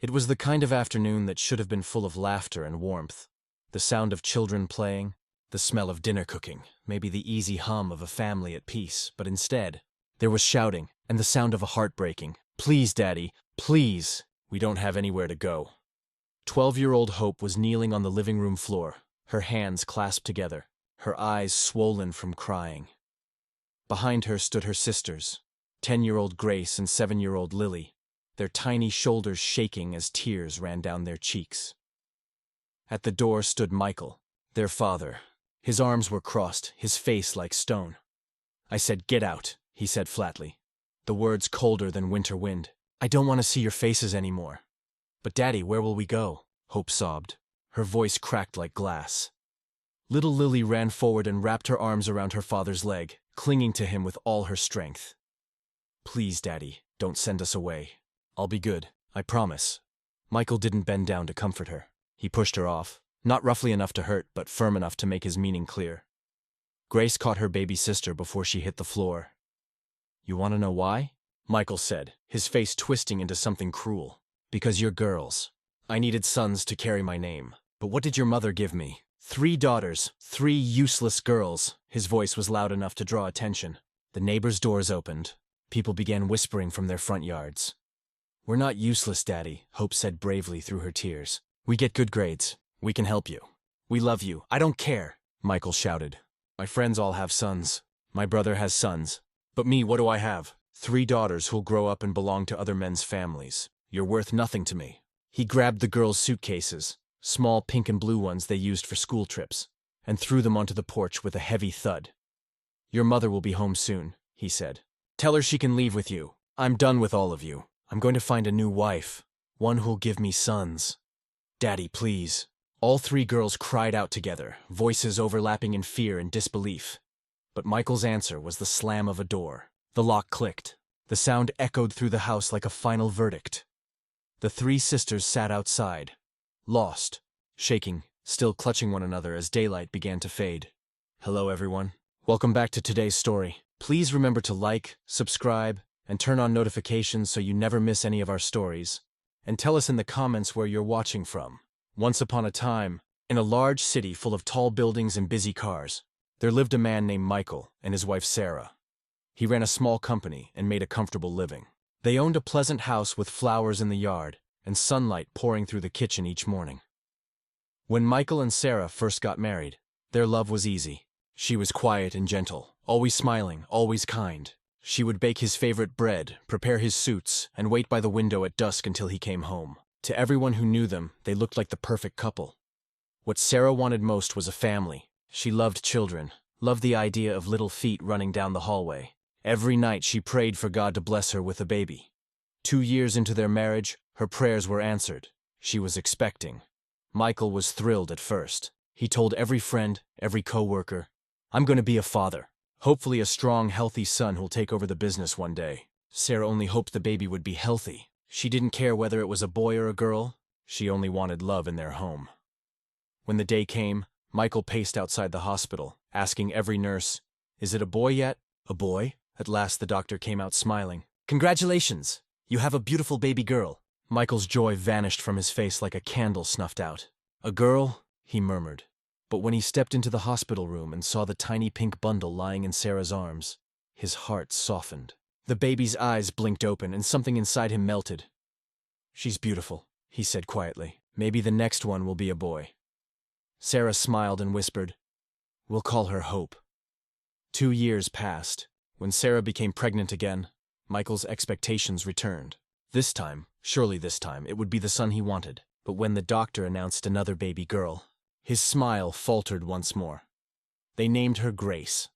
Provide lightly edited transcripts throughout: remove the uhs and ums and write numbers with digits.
It was the kind of afternoon that should have been full of laughter and warmth. The sound of children playing, the smell of dinner cooking, maybe the easy hum of a family at peace, but instead, there was shouting and the sound of a heart breaking. "Please, Daddy, please, we don't have anywhere to go." 12-year-old Hope was kneeling on the living room floor, her hands clasped together, her eyes swollen from crying. Behind her stood her sisters, 10-year-old Grace and 7-year-old Lily, their tiny shoulders shaking as tears ran down their cheeks. At the door stood Michael, their father. His arms were crossed, his face like stone. "I said, get out," he said flatly, the words colder than winter wind. "I don't want to see your faces anymore." "But Daddy, where will we go?" Hope sobbed. Her voice cracked like glass. Little Lily ran forward and wrapped her arms around her father's leg, clinging to him with all her strength. "Please, Daddy, don't send us away. I'll be good, I promise." Michael didn't bend down to comfort her. He pushed her off, not roughly enough to hurt, but firm enough to make his meaning clear. Grace caught her baby sister before she hit the floor. "You want to know why?" Michael said, his face twisting into something cruel. "Because you're girls. I needed sons to carry my name. But what did your mother give me? 3 daughters, 3 useless girls." His voice was loud enough to draw attention. The neighbors' doors opened. People began whispering from their front yards. "We're not useless, Daddy," Hope said bravely through her tears. "We get good grades. We can help you. We love you. I don't care," Michael shouted. "My friends all have sons. My brother has sons. But me, what do I have? 3 daughters who'll grow up and belong to other men's families. You're worth nothing to me." He grabbed the girls' suitcases, small pink and blue ones they used for school trips, and threw them onto the porch with a heavy thud. "Your mother will be home soon," he said. "Tell her she can leave with you. I'm done with all of you. I'm going to find a new wife, one who'll give me sons. Daddy, please." All 3 girls cried out together, voices overlapping in fear and disbelief. But Michael's answer was the slam of a door. The lock clicked. The sound echoed through the house like a final verdict. The 3 sisters sat outside, lost, shaking, still clutching one another as daylight began to fade. "Hello, everyone. Welcome back to today's story. Please remember to like, subscribe, and turn on notifications so you never miss any of our stories. And tell us in the comments where you're watching from. Once upon a time, in a large city full of tall buildings and busy cars, there lived a man named Michael and his wife Sarah. He ran a small company and made a comfortable living. They owned a pleasant house with flowers in the yard and sunlight pouring through the kitchen each morning. When Michael and Sarah first got married, their love was easy. She was quiet and gentle, always smiling, always kind. She would bake his favorite bread, prepare his suits, and wait by the window at dusk until he came home. To everyone who knew them, they looked like the perfect couple. What Sarah wanted most was a family. She loved children, loved the idea of little feet running down the hallway. Every night she prayed for God to bless her with a baby. 2 years into their marriage, her prayers were answered. She was expecting. Michael was thrilled at first. He told every friend, every co-worker, "I'm going to be a father. Hopefully a strong, healthy son who'll take over the business one day." Sarah only hoped the baby would be healthy. She didn't care whether it was a boy or a girl. She only wanted love in their home. When the day came, Michael paced outside the hospital, asking every nurse, "Is it a boy yet? A boy?" At last the doctor came out smiling. "Congratulations! You have a beautiful baby girl." Michael's joy vanished from his face like a candle snuffed out. "A girl?" he murmured. But when he stepped into the hospital room and saw the tiny pink bundle lying in Sarah's arms, his heart softened. The baby's eyes blinked open and something inside him melted. "She's beautiful," he said quietly. "Maybe the next one will be a boy." Sarah smiled and whispered, "We'll call her Hope." 2 years passed. When Sarah became pregnant again, Michael's expectations returned. Surely this time, it would be the son he wanted. But when the doctor announced another baby girl, his smile faltered once more. They named her Grace.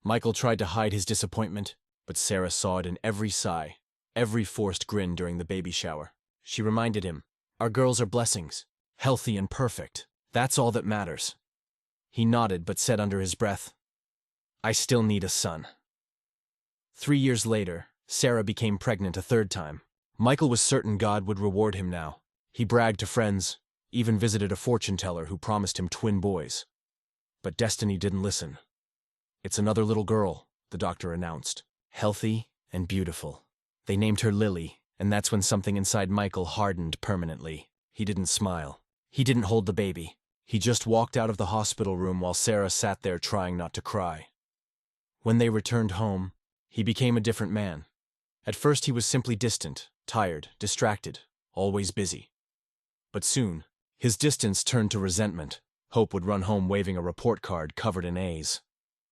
Michael tried to hide his disappointment, but Sarah saw it in every sigh, every forced grin during the baby shower. She reminded him, "Our girls are blessings, healthy and perfect. That's all that matters." He nodded but said under his breath, "I still need a son." 3 years later, Sarah became pregnant a 3rd time. Michael was certain God would reward him now. He bragged to friends, even visited a fortune teller who promised him twin boys. But destiny didn't listen. "It's another little girl," the doctor announced. "Healthy and beautiful." They named her Lily, And that's when something inside Michael hardened permanently. He didn't smile. He didn't hold the baby. He just walked out of the hospital room while Sarah sat there trying not to cry. When they returned home, he became a different man. At first he was simply distant, tired, distracted, always busy. But soon, his distance turned to resentment. Hope would run home waving a report card covered in A's.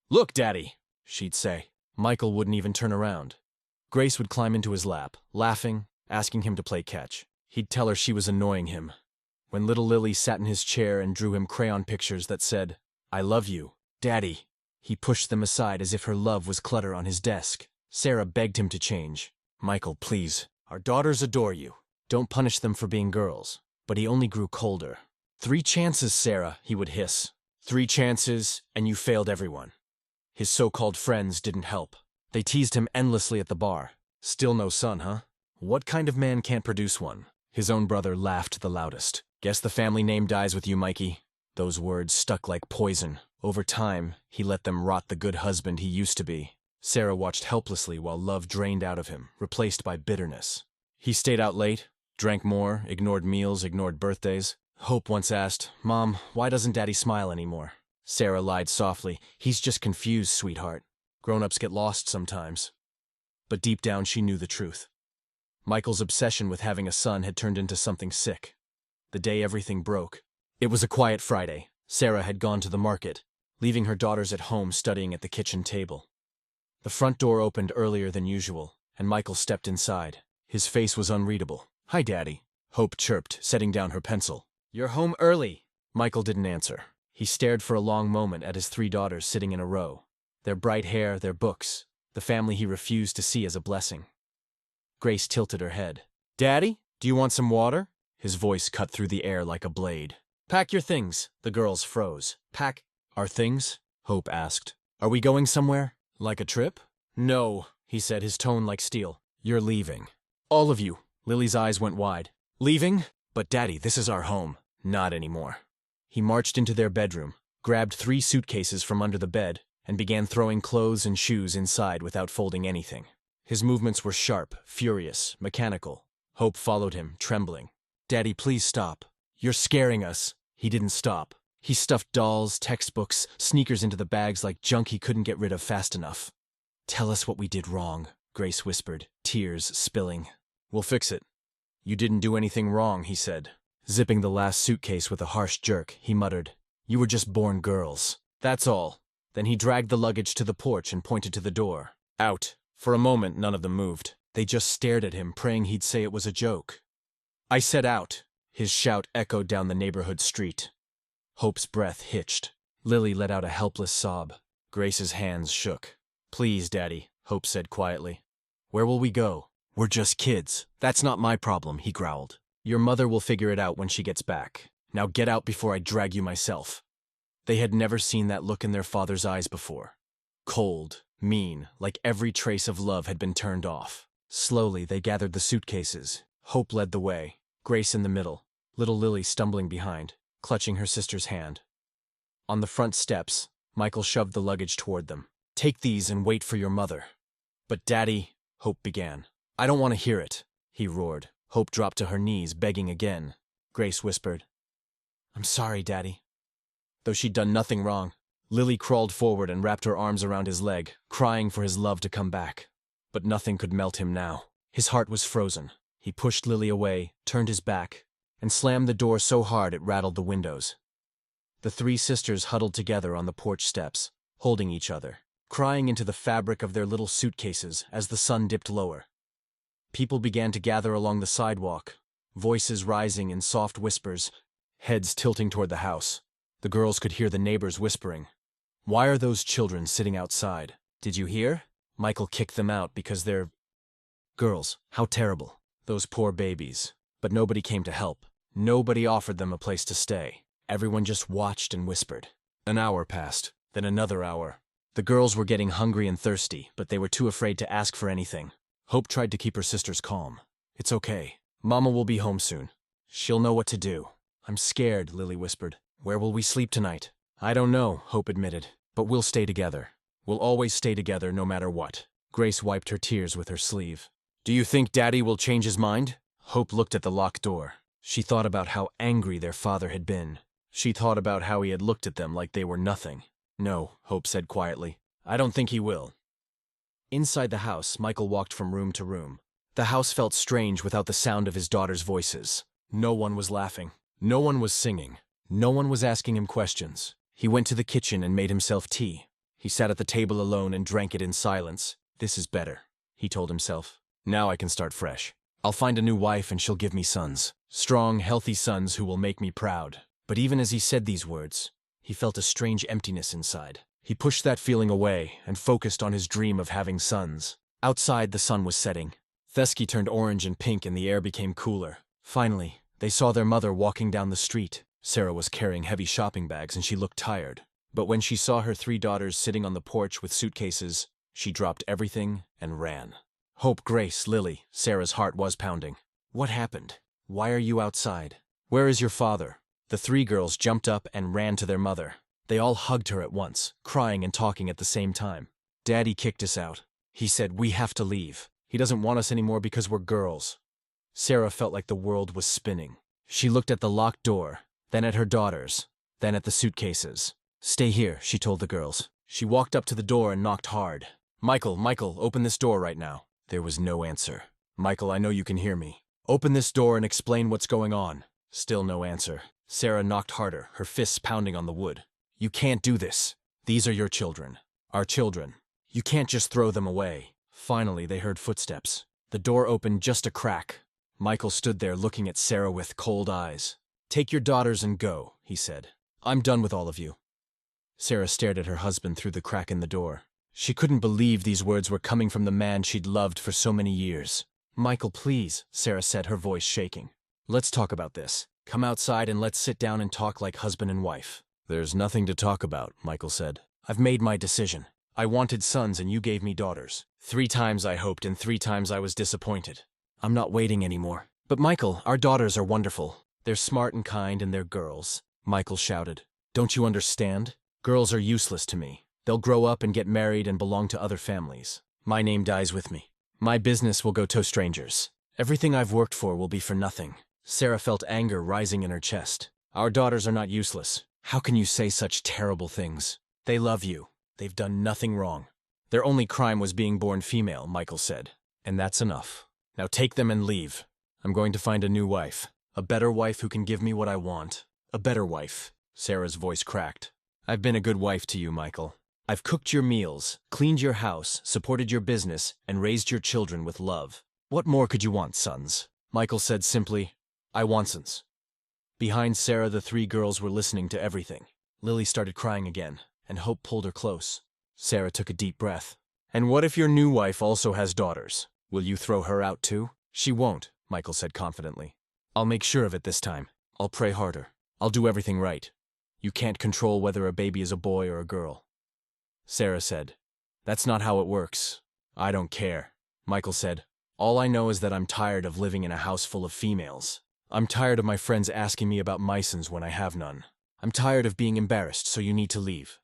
"Look, Daddy," she'd say. Michael wouldn't even turn around. Grace would climb into his lap, laughing, asking him to play catch. He'd tell her she was annoying him. When little Lily sat in his chair and drew him crayon pictures that said, "I love you, Daddy," he pushed them aside as if her love was clutter on his desk. Sarah begged him to change. "Michael, please. Our daughters adore you. Don't punish them for being girls." But he only grew colder. "3 chances, Sarah," he would hiss. 3 chances, and you failed everyone." His so-called friends didn't help. They teased him endlessly at the bar. "Still no son, huh? What kind of man can't produce one?" His own brother laughed the loudest. "Guess the family name dies with you, Mikey." Those words stuck like poison. Over time, he let them rot the good husband he used to be. Sarah watched helplessly while love drained out of him, replaced by bitterness. He stayed out late, drank more, ignored meals, ignored birthdays. Hope once asked, "Mom, why doesn't Daddy smile anymore?" Sarah lied softly, "He's just confused, sweetheart. Grown-ups get lost sometimes." But deep down she knew the truth. Michael's obsession with having a son had turned into something sick. The day everything broke. It was a quiet Friday. Sarah had gone to the market, leaving her daughters at home studying at the kitchen table. The front door opened earlier than usual, and Michael stepped inside. His face was unreadable. "Hi, Daddy," Hope chirped, setting down her pencil. "You're home early." Michael didn't answer. He stared for a long moment at his 3 daughters sitting in a row. Their bright hair, their books, the family he refused to see as a blessing. Grace tilted her head. "Daddy, do you want some water?" His voice cut through the air like a blade. "Pack your things." The girls froze. "Pack our things?" Hope asked. "Are we going somewhere? Like a trip?" "No," he said, his tone like steel. "You're leaving. All of you." Lily's eyes went wide. "Leaving? But Daddy, this is our home." "Not anymore." He marched into their bedroom, grabbed 3 suitcases from under the bed, and began throwing clothes and shoes inside without folding anything. His movements were sharp, furious, mechanical. Hope followed him, trembling. "Daddy, please stop. You're scaring us." He didn't stop. He stuffed dolls, textbooks, sneakers into the bags like junk he couldn't get rid of fast enough. "Tell us what we did wrong," Grace whispered, tears spilling. "We'll fix it." "You didn't do anything wrong," he said. Zipping the last suitcase with a harsh jerk, he muttered, "You were just born girls. That's all." Then he dragged the luggage to the porch and pointed to the door. "Out." For a moment, none of them moved. They just stared at him, praying he'd say it was a joke. "I said out." His shout echoed down the neighborhood street. Hope's breath hitched. Lily let out a helpless sob. Grace's hands shook. "Please, Daddy," Hope said quietly. "Where will we go?" "We're just kids." "That's not my problem," he growled. "Your mother will figure it out when she gets back. Now get out before I drag you myself." They had never seen that look in their father's eyes before. Cold, mean, like every trace of love had been turned off. Slowly, they gathered the suitcases. Hope led the way, Grace in the middle, little Lily stumbling behind, clutching her sister's hand. On the front steps, Michael shoved the luggage toward them. "Take these and wait for your mother." "But Daddy," Hope began. "I don't want to hear it," he roared. Hope dropped to her knees, begging again. Grace whispered, "I'm sorry, Daddy." Though she'd done nothing wrong, Lily crawled forward and wrapped her arms around his leg, crying for his love to come back. But nothing could melt him now. His heart was frozen. He pushed Lily away, turned his back, and slammed the door so hard it rattled the windows. The 3 sisters huddled together on the porch steps, holding each other, crying into the fabric of their little suitcases as the sun dipped lower. People began to gather along the sidewalk, voices rising in soft whispers, heads tilting toward the house. The girls could hear the neighbors whispering, "Why are those children sitting outside? Did you hear? Michael kicked them out because they're girls. How terrible. Those poor babies." But nobody came to help. Nobody offered them a place to stay. Everyone just watched and whispered. An hour passed, then another hour. The girls were getting hungry and thirsty, but they were too afraid to ask for anything. Hope tried to keep her sisters calm. "It's okay. Mama will be home soon. She'll know what to do." "I'm scared," Lily whispered. "Where will we sleep tonight?" "I don't know," Hope admitted. "But we'll stay together. We'll always stay together no matter what." Grace wiped her tears with her sleeve. Do you think Daddy will change his mind? Hope looked at the locked door. She thought about how angry their father had been. She thought about how he had looked at them like they were nothing. No, Hope said quietly. I don't think he will. Inside the house, Michael walked from room to room. The house felt strange without the sound of his daughter's voices. No one was laughing. No one was singing. No one was asking him questions. He went to the kitchen and made himself tea. He sat at the table alone and drank it in silence. This is better, he told himself. Now I can start fresh. I'll find a new wife and she'll give me sons. Strong, healthy sons who will make me proud. But even as he said these words, he felt a strange emptiness inside. He pushed that feeling away and focused on his dream of having sons. Outside, the sun was setting. Thesky turned orange and pink and the air became cooler. Finally, they saw their mother walking down the street. Sarah was carrying heavy shopping bags and she looked tired. But when she saw her 3 daughters sitting on the porch with suitcases, she dropped everything and ran. Hope, Grace, Lily, Sarah's heart was pounding. What happened? Why are you outside? Where is your father? The 3 girls jumped up and ran to their mother. They all hugged her at once, crying and talking at the same time. Daddy kicked us out. He said, we have to leave. He doesn't want us anymore because we're girls. Sarah felt like the world was spinning. She looked at the locked door, then at her daughters, then at the suitcases. Stay here, she told the girls. She walked up to the door and knocked hard. Michael, open this door right now. There was no answer. Michael, I know you can hear me. Open this door and explain what's going on. Still no answer. Sarah knocked harder, her fists pounding on the wood. You can't do this. These are your children. Our children. You can't just throw them away. Finally, they heard footsteps. The door opened just a crack. Michael stood there looking at Sarah with cold eyes. Take your daughters and go, he said. I'm done with all of you. Sarah stared at her husband through the crack in the door. She couldn't believe these words were coming from the man she'd loved for so many years. Michael, please, Sarah said, her voice shaking. Let's talk about this. Come outside and let's sit down and talk like husband and wife. There's nothing to talk about, Michael said. I've made my decision. I wanted sons and you gave me daughters. 3 times I hoped and 3 times I was disappointed. I'm not waiting anymore. But Michael, our daughters are wonderful. They're smart and kind and they're girls, Michael shouted. Don't you understand? Girls are useless to me. They'll grow up and get married and belong to other families. My name dies with me. My business will go to strangers. Everything I've worked for will be for nothing. Sarah felt anger rising in her chest. Our daughters are not useless. How can you say such terrible things? They love you. They've done nothing wrong. Their only crime was being born female, Michael said. And that's enough. Now take them and leave. I'm going to find a new wife. A better wife who can give me what I want. A better wife. Sarah's voice cracked. I've been a good wife to you, Michael. I've cooked your meals, cleaned your house, supported your business, and raised your children with love. What more could you want, sons? Michael said simply, I want sons. Behind Sarah, the 3 girls were listening to everything. Lily started crying again, and Hope pulled her close. Sarah took a deep breath. And what if your new wife also has daughters? Will you throw her out too? She won't, Michael said confidently. I'll make sure of it this time. I'll pray harder. I'll do everything right. You can't control whether a baby is a boy or a girl. Sarah said, That's not how it works. I don't care. Michael said, All I know is that I'm tired of living in a house full of females. I'm tired of my friends asking me about my sons when I have none. I'm tired of being embarrassed, so you need to leave.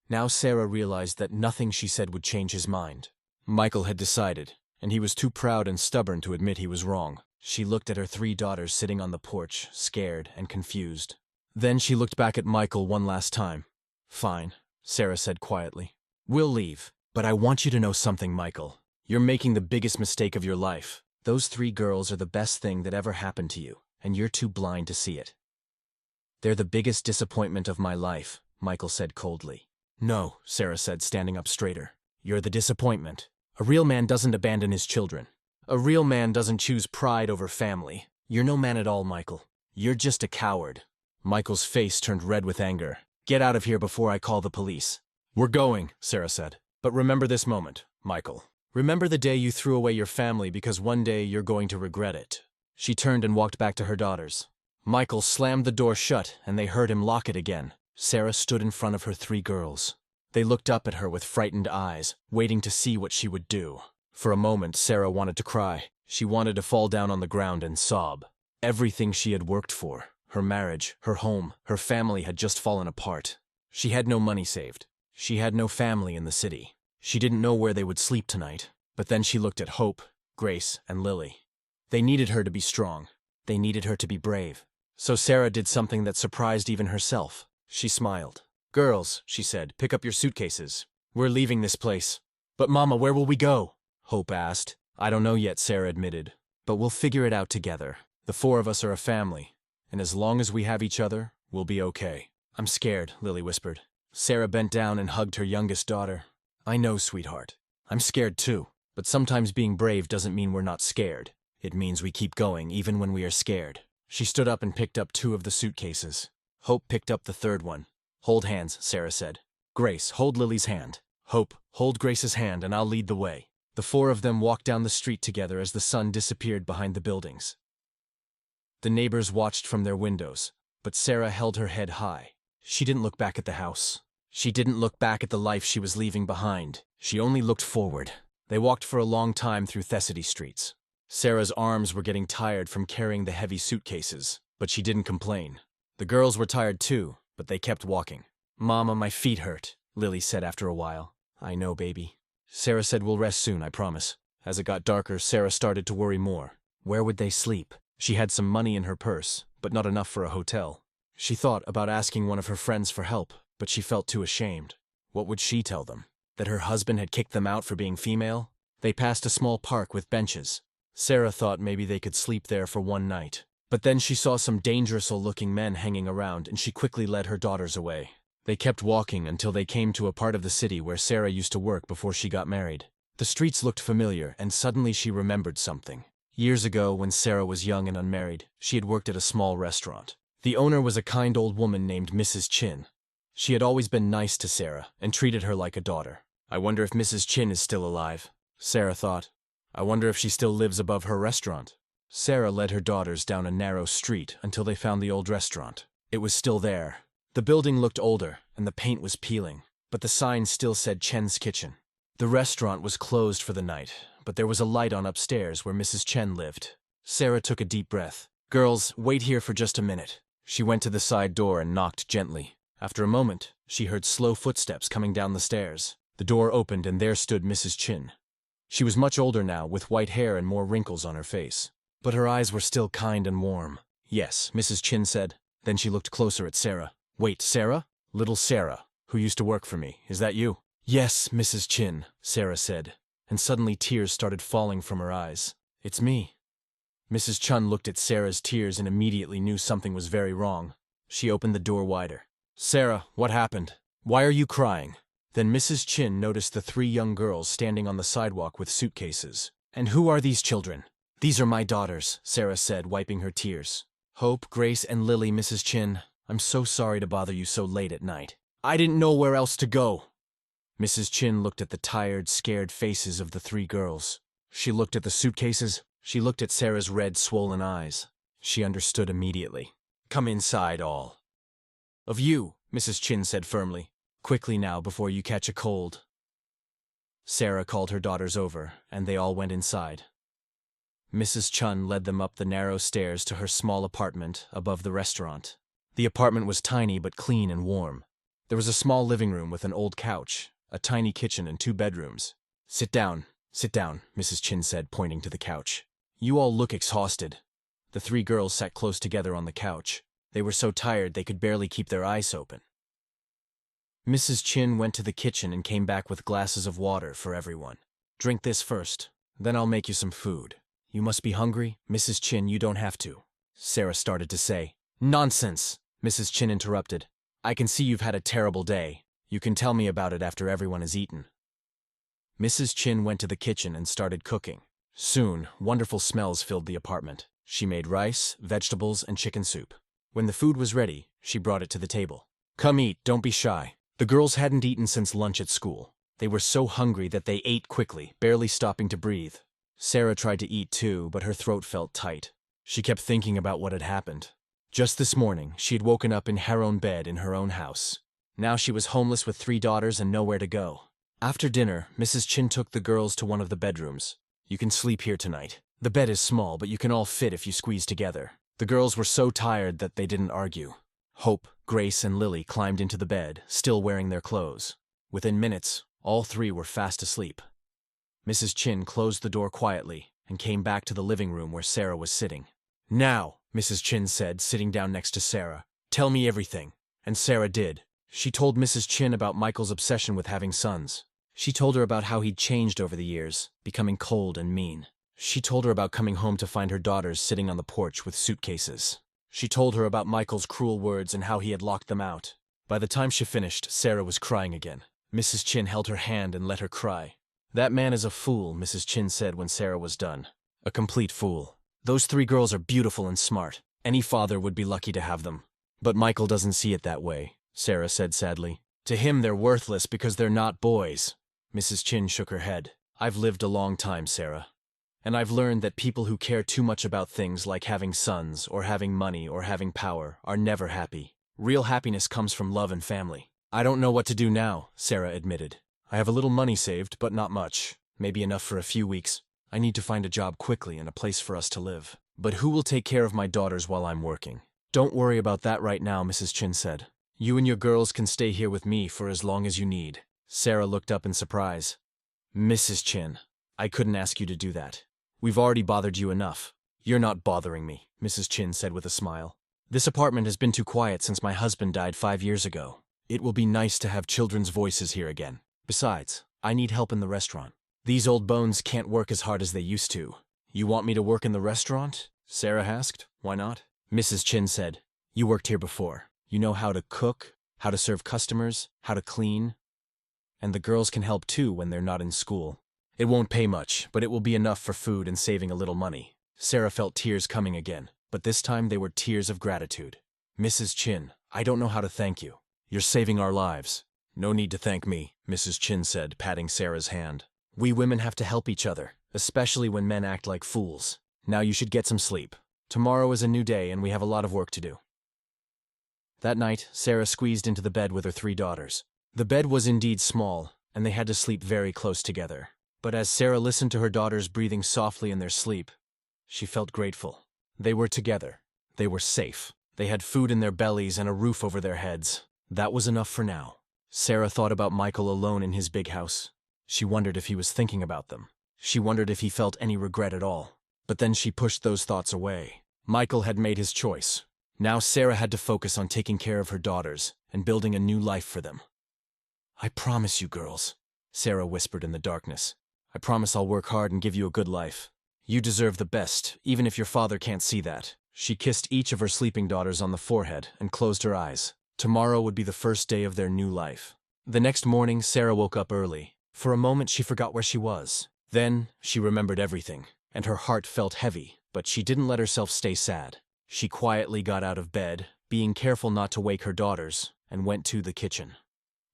Now Sarah realized that nothing she said would change his mind. Michael had decided, and he was too proud and stubborn to admit he was wrong. She looked at her 3 daughters sitting on the porch, scared and confused. Then she looked back at Michael one last time. Fine, Sarah said quietly. We'll leave, but I want you to know something, Michael. You're making the biggest mistake of your life. Those 3 girls are the best thing that ever happened to you, and you're too blind to see it. They're the biggest disappointment of my life, Michael said coldly. No, Sarah said, standing up straighter. You're the disappointment. A real man doesn't abandon his children. A real man doesn't choose pride over family. You're no man at all, Michael. You're just a coward. Michael's face turned red with anger. Get out of here before I call the police. We're going, Sarah said. But remember this moment, Michael. Remember the day you threw away your family because one day you're going to regret it. She turned and walked back to her daughters. Michael slammed the door shut and they heard him lock it again. Sarah stood in front of her 3 girls. They looked up at her with frightened eyes, waiting to see what she would do. For a moment, Sarah wanted to cry. She wanted to fall down on the ground and sob. Everything she had worked for, her marriage, her home, her family had just fallen apart. She had no money saved. She had no family in the city. She didn't know where they would sleep tonight. But then she looked at Hope, Grace, and Lily. They needed her to be strong. They needed her to be brave. So Sarah did something that surprised even herself. She smiled. "Girls," she said, "pick up your suitcases. We're leaving this place." "But Mama, where will we go?" Hope asked. "I don't know yet," Sarah admitted. "But we'll figure it out together. The four of us are a family, and as long as we have each other, we'll be okay." "I'm scared," Lily whispered. Sarah bent down and hugged her youngest daughter. "I know, sweetheart. I'm scared too. But sometimes being brave doesn't mean we're not scared. It means we keep going even when we are scared." She stood up and picked up 2 of the suitcases. Hope picked up the 3rd one. "Hold hands," Sarah said. "Grace, hold Lily's hand. Hope, hold Grace's hand and I'll lead the way." The 4 of them walked down the street together as the sun disappeared behind the buildings. The neighbors watched from their windows, but Sarah held her head high. She didn't look back at the house. She didn't look back at the life she was leaving behind. She only looked forward. They walked for a long time through Thessaly streets. Sarah's arms were getting tired from carrying the heavy suitcases, but she didn't complain. The girls were tired too, but they kept walking. "Mama, my feet hurt," Lily said after a while. "I know, baby." Sarah said, "We'll rest soon, I promise." As it got darker, Sarah started to worry more. Where would they sleep? She had some money in her purse, but not enough for a hotel. She thought about asking one of her friends for help, but she felt too ashamed. What would she tell them? That her husband had kicked them out for being female? They passed a small park with benches. Sarah thought maybe they could sleep there for one night. But then she saw some dangerous-looking men hanging around and she quickly led her daughters away. They kept walking until they came to a part of the city where Sarah used to work before she got married. The streets looked familiar and suddenly she remembered something. Years ago, when Sarah was young and unmarried, she had worked at a small restaurant. The owner was a kind old woman named Mrs. Chin. She had always been nice to Sarah and treated her like a daughter. "I wonder if Mrs. Chin is still alive," Sarah thought. "I wonder if she still lives above her restaurant." Sarah led her daughters down a narrow street until they found the old restaurant. It was still there. The building looked older and the paint was peeling, but the sign still said Chen's Kitchen. The restaurant was closed for the night, but there was a light on upstairs where Mrs. Chen lived. Sarah took a deep breath. "Girls, wait here for just a minute." She went to the side door and knocked gently. After a moment, she heard slow footsteps coming down the stairs. The door opened and there stood Mrs. Chin. She was much older now, with white hair and more wrinkles on her face. But her eyes were still kind and warm. "Yes," Mrs. Chin said. Then she looked closer at Sarah. "Wait, Sarah? Little Sarah, who used to work for me, is that you?" "Yes, Mrs. Chin," Sarah said, and suddenly tears started falling from her eyes. "It's me." Mrs. Chun looked at Sarah's tears and immediately knew something was very wrong. She opened the door wider. "Sarah, what happened? Why are you crying?" Then Mrs. Chin noticed the 3 young girls standing on the sidewalk with suitcases. "And who are these children?" "These are my daughters," Sarah said, wiping her tears. "Hope, Grace, and Lily, Mrs. Chin. I'm so sorry to bother you so late at night." "I didn't know where else to go." Mrs. Chin looked at the tired, scared faces of the 3 girls. She looked at the suitcases. She looked at Sarah's red, swollen eyes. She understood immediately. "Come inside, all of you," Mrs. Chin said firmly. "Quickly now, before you catch a cold." Sarah called her daughters over, and they all went inside. Mrs. Chun led them up the narrow stairs to her small apartment above the restaurant. The apartment was tiny but clean and warm. There was a small living room with an old couch, a tiny kitchen, and 2 bedrooms. Sit down, Mrs. Chin said, pointing to the couch. "You all look exhausted." The 3 girls sat close together on the couch. They were so tired they could barely keep their eyes open. Mrs. Chin went to the kitchen and came back with glasses of water for everyone. "Drink this first, then I'll make you some food." "You must be hungry?" "Mrs. Chin, you don't have to," Sarah started to say. "Nonsense," Mrs. Chin interrupted. "I can see you've had a terrible day. You can tell me about it after everyone has eaten." Mrs. Chin went to the kitchen and started cooking. Soon, wonderful smells filled the apartment. She made rice, vegetables, and chicken soup. When the food was ready, she brought it to the table. "Come eat, don't be shy." The girls hadn't eaten since lunch at school. They were so hungry that they ate quickly, barely stopping to breathe. Sarah tried to eat too, but her throat felt tight. She kept thinking about what had happened. Just this morning, she had woken up in her own bed in her own house. Now she was homeless with 3 daughters and nowhere to go. After dinner, Mrs. Chin took the girls to one of the bedrooms. "You can sleep here tonight. The bed is small, but you can all fit if you squeeze together." The girls were so tired that they didn't argue. Hope, Grace, and Lily climbed into the bed, still wearing their clothes. Within minutes, all 3 were fast asleep. Mrs. Chin closed the door quietly and came back to the living room where Sarah was sitting. "Now," Mrs. Chin said, sitting down next to Sarah, "tell me everything." And Sarah did. She told Mrs. Chin about Michael's obsession with having sons. She told her about how he'd changed over the years, becoming cold and mean. She told her about coming home to find her daughters sitting on the porch with suitcases. She told her about Michael's cruel words and how he had locked them out. By the time she finished, Sarah was crying again. Mrs. Chin held her hand and let her cry. "That man is a fool," Mrs. Chin said when Sarah was done. "A complete fool. Those 3 girls are beautiful and smart. Any father would be lucky to have them. But Michael doesn't see it that way," Sarah said sadly. "To him they're worthless because they're not boys." Mrs. Chin shook her head. "I've lived a long time, Sarah. And I've learned that people who care too much about things like having sons or having money or having power are never happy. Real happiness comes from love and family." "I don't know what to do now," Sarah admitted. "I have a little money saved, but not much. Maybe enough for a few weeks. I need to find a job quickly and a place for us to live. But who will take care of my daughters while I'm working?" "Don't worry about that right now," Mrs. Chin said. "You and your girls can stay here with me for as long as you need." Sarah looked up in surprise. "Mrs. Chin, I couldn't ask you to do that. We've already bothered you enough." "You're not bothering me," Mrs. Chin said with a smile. "This apartment has been too quiet since my husband died 5 years ago. It will be nice to have children's voices here again. Besides, I need help in the restaurant. These old bones can't work as hard as they used to." "You want me to work in the restaurant?" Sarah asked. "Why not?" Mrs. Chin said, "You worked here before. You know how to cook, how to serve customers, how to clean. And the girls can help too when they're not in school. It won't pay much, but it will be enough for food and saving a little money." Sarah felt tears coming again, but this time they were tears of gratitude. "Mrs. Chin, I don't know how to thank you. You're saving our lives." "No need to thank me," Mrs. Chin said, patting Sarah's hand. "We women have to help each other, especially when men act like fools. Now you should get some sleep. Tomorrow is a new day and we have a lot of work to do." That night, Sarah squeezed into the bed with her 3 daughters. The bed was indeed small, and they had to sleep very close together. But as Sarah listened to her daughters breathing softly in their sleep, she felt grateful. They were together. They were safe. They had food in their bellies and a roof over their heads. That was enough for now. Sarah thought about Michael alone in his big house. She wondered if he was thinking about them. She wondered if he felt any regret at all. But then she pushed those thoughts away. Michael had made his choice. Now Sarah had to focus on taking care of her daughters and building a new life for them. "I promise you, girls," Sarah whispered in the darkness. "I promise I'll work hard and give you a good life. You deserve the best, even if your father can't see that." She kissed each of her sleeping daughters on the forehead and closed her eyes. Tomorrow would be the first day of their new life. The next morning, Sarah woke up early. For a moment, she forgot where she was. Then, she remembered everything, and her heart felt heavy, but she didn't let herself stay sad. She quietly got out of bed, being careful not to wake her daughters, and went to the kitchen.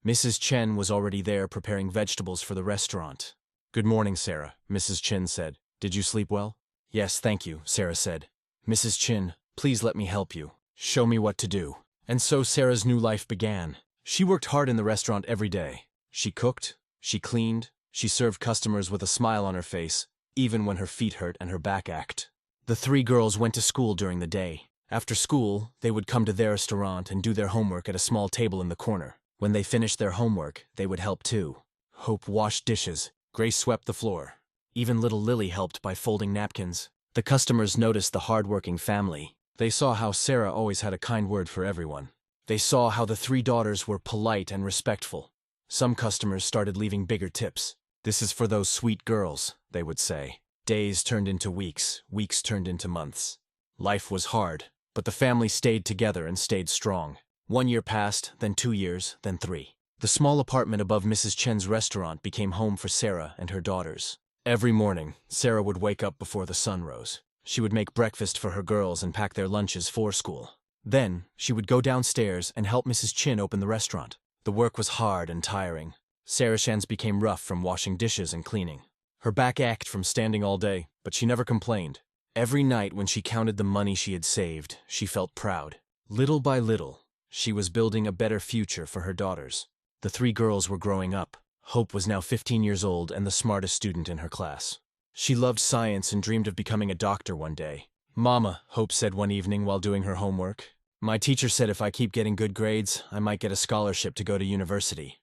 Mrs. Chen was already there preparing vegetables for the restaurant. "Good morning, Sarah," Mrs. Chen said. "Did you sleep well?" "Yes, thank you," Sarah said. "Mrs. Chen, please let me help you. Show me what to do." And so Sarah's new life began. She worked hard in the restaurant every day. She cooked, she cleaned, she served customers with a smile on her face, even when her feet hurt and her back ached. The 3 girls went to school during the day. After school, they would come to their restaurant and do their homework at a small table in the corner. When they finished their homework, they would help too. Hope washed dishes. Grace swept the floor. Even little Lily helped by folding napkins. The customers noticed the hard-working family. They saw how Sarah always had a kind word for everyone. They saw how the 3 daughters were polite and respectful. Some customers started leaving bigger tips. "This is for those sweet girls," they would say. Days turned into weeks, weeks turned into months. Life was hard, but the family stayed together and stayed strong. 1 year passed, then 2 years, then 3. The small apartment above Mrs. Chen's restaurant became home for Sarah and her daughters. Every morning, Sarah would wake up before the sun rose. She would make breakfast for her girls and pack their lunches for school. Then, she would go downstairs and help Mrs. Chen open the restaurant. The work was hard and tiring. Sarah's hands became rough from washing dishes and cleaning. Her back ached from standing all day, but she never complained. Every night when she counted the money she had saved, she felt proud. Little by little, she was building a better future for her daughters. The 3 girls were growing up. Hope was now 15 years old and the smartest student in her class. She loved science and dreamed of becoming a doctor one day. "Mama," Hope said one evening while doing her homework, "my teacher said if I keep getting good grades, I might get a scholarship to go to university."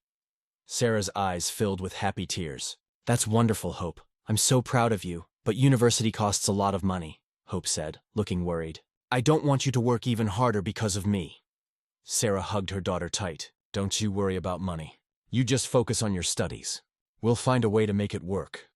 Sarah's eyes filled with happy tears. "That's wonderful, Hope. I'm so proud of you. But university costs a lot of money, Hope said, looking worried. I don't want you to work even harder because of me. Sarah hugged her daughter tight. Don't you worry about money. You just focus on your studies. We'll find a way to make it work.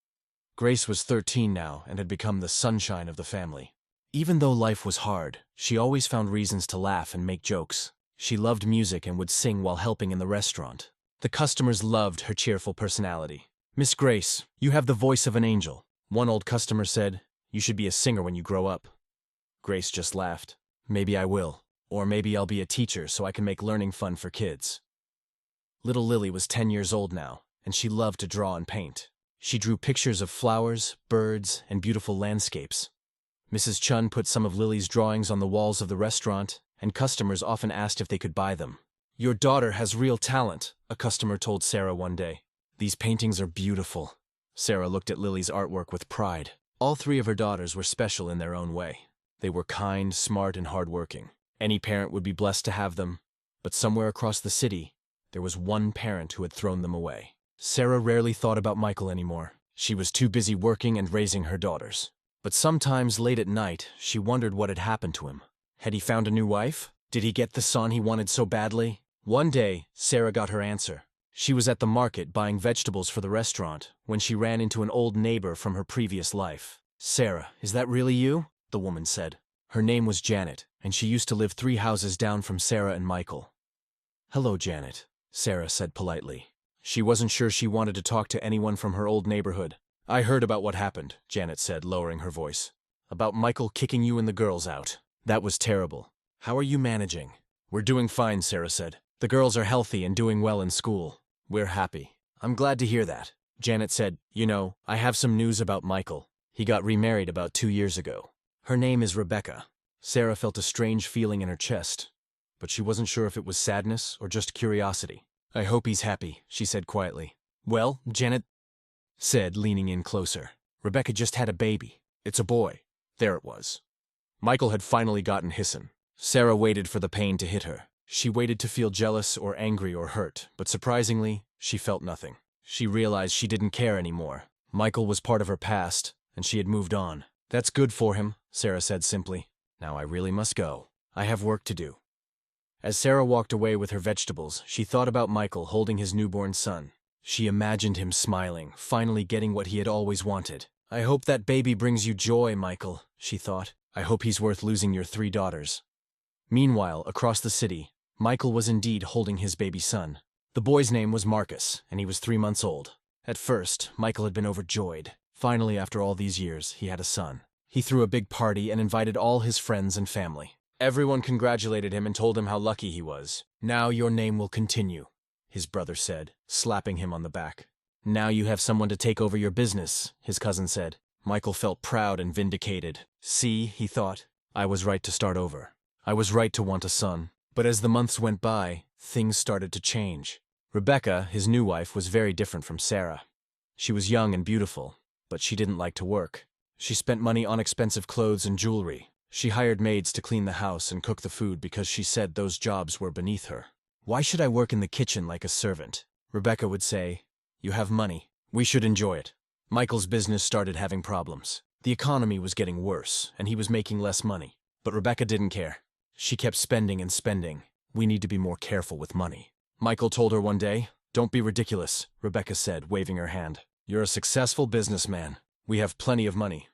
Grace was 13 now and had become the sunshine of the family. Even though life was hard, she always found reasons to laugh and make jokes. She loved music and would sing while helping in the restaurant. The customers loved her cheerful personality. Miss Grace, you have the voice of an angel. One old customer said, you should be a singer when you grow up. Grace just laughed. Maybe I will. Or maybe I'll be a teacher so I can make learning fun for kids. Little Lily was 10 years old now, and she loved to draw and paint. She drew pictures of flowers, birds, and beautiful landscapes. Mrs. Chun put some of Lily's drawings on the walls of the restaurant, and customers often asked if they could buy them. Your daughter has real talent, a customer told Sarah one day. These paintings are beautiful. Sarah looked at Lily's artwork with pride. All three of her daughters were special in their own way. They were kind, smart, and hardworking. Any parent would be blessed to have them, but somewhere across the city, there was one parent who had thrown them away. Sarah rarely thought about Michael anymore. She was too busy working and raising her daughters. But sometimes late at night, she wondered what had happened to him. Had he found a new wife? Did he get the son he wanted so badly? One day, Sarah got her answer. She was at the market buying vegetables for the restaurant when she ran into an old neighbor from her previous life. Sarah, is that really you? The woman said. Her name was Janet, and she used to live 3 houses down from Sarah and Michael. Hello, Janet, Sarah said politely. She wasn't sure she wanted to talk to anyone from her old neighborhood. I heard about what happened, Janet said, lowering her voice. About Michael kicking you and the girls out. That was terrible. How are you managing? We're doing fine, Sarah said. The girls are healthy and doing well in school. We're happy. I'm glad to hear that. Janet said, you know, I have some news about Michael. He got remarried about 2 years ago. Her name is Rebecca. Sarah felt a strange feeling in her chest, but she wasn't sure if it was sadness or just curiosity. I hope he's happy, she said quietly. Well, Janet said, leaning in closer. Rebecca just had a baby. It's a boy. There it was. Michael had finally gotten hissin. Sarah waited for the pain to hit her. She waited to feel jealous or angry or hurt, but surprisingly, she felt nothing. She realized she didn't care anymore. Michael was part of her past, and she had moved on. That's good for him, Sarah said simply. Now I really must go. I have work to do. As Sarah walked away with her vegetables, she thought about Michael holding his newborn son. She imagined him smiling, finally getting what he had always wanted. I hope that baby brings you joy, Michael, she thought. I hope he's worth losing your 3 daughters. Meanwhile, across the city, Michael was indeed holding his baby son. The boy's name was Marcus, and he was 3 months old. At first, Michael had been overjoyed. Finally, after all these years, he had a son. He threw a big party and invited all his friends and family. Everyone congratulated him and told him how lucky he was. Now your name will continue, his brother said, slapping him on the back. Now you have someone to take over your business, his cousin said. Michael felt proud and vindicated. See, he thought, I was right to start over. I was right to want a son. But as the months went by, things started to change. Rebecca, his new wife, was very different from Sarah. She was young and beautiful, but she didn't like to work. She spent money on expensive clothes and jewelry. She hired maids to clean the house and cook the food because she said those jobs were beneath her. Why should I work in the kitchen like a servant? Rebecca would say, you have money. We should enjoy it. Michael's business started having problems. The economy was getting worse, and he was making less money. But Rebecca didn't care. She kept spending and spending. We need to be more careful with money. Michael told her one day, don't be ridiculous, Rebecca said, waving her hand. You're a successful businessman. We have plenty of money.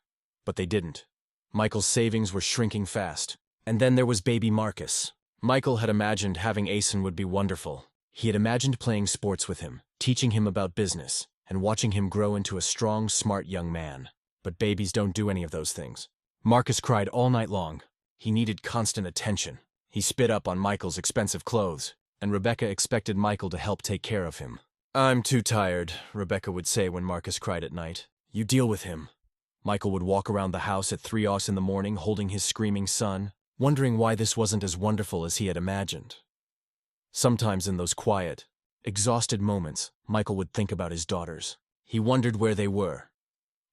But they didn't. Michael's savings were shrinking fast. And then there was baby Marcus. Michael had imagined having Asen would be wonderful. He had imagined playing sports with him, teaching him about business, and watching him grow into a strong, smart young man. But babies don't do any of those things. Marcus cried all night long. He needed constant attention. He spit up on Michael's expensive clothes, and Rebecca expected Michael to help take care of him. I'm too tired, Rebecca would say when Marcus cried at night. You deal with him. Michael would walk around the house at 3 o'clock in the morning holding his screaming son, wondering why this wasn't as wonderful as he had imagined. Sometimes in those quiet, exhausted moments, Michael would think about his daughters. He wondered where they were.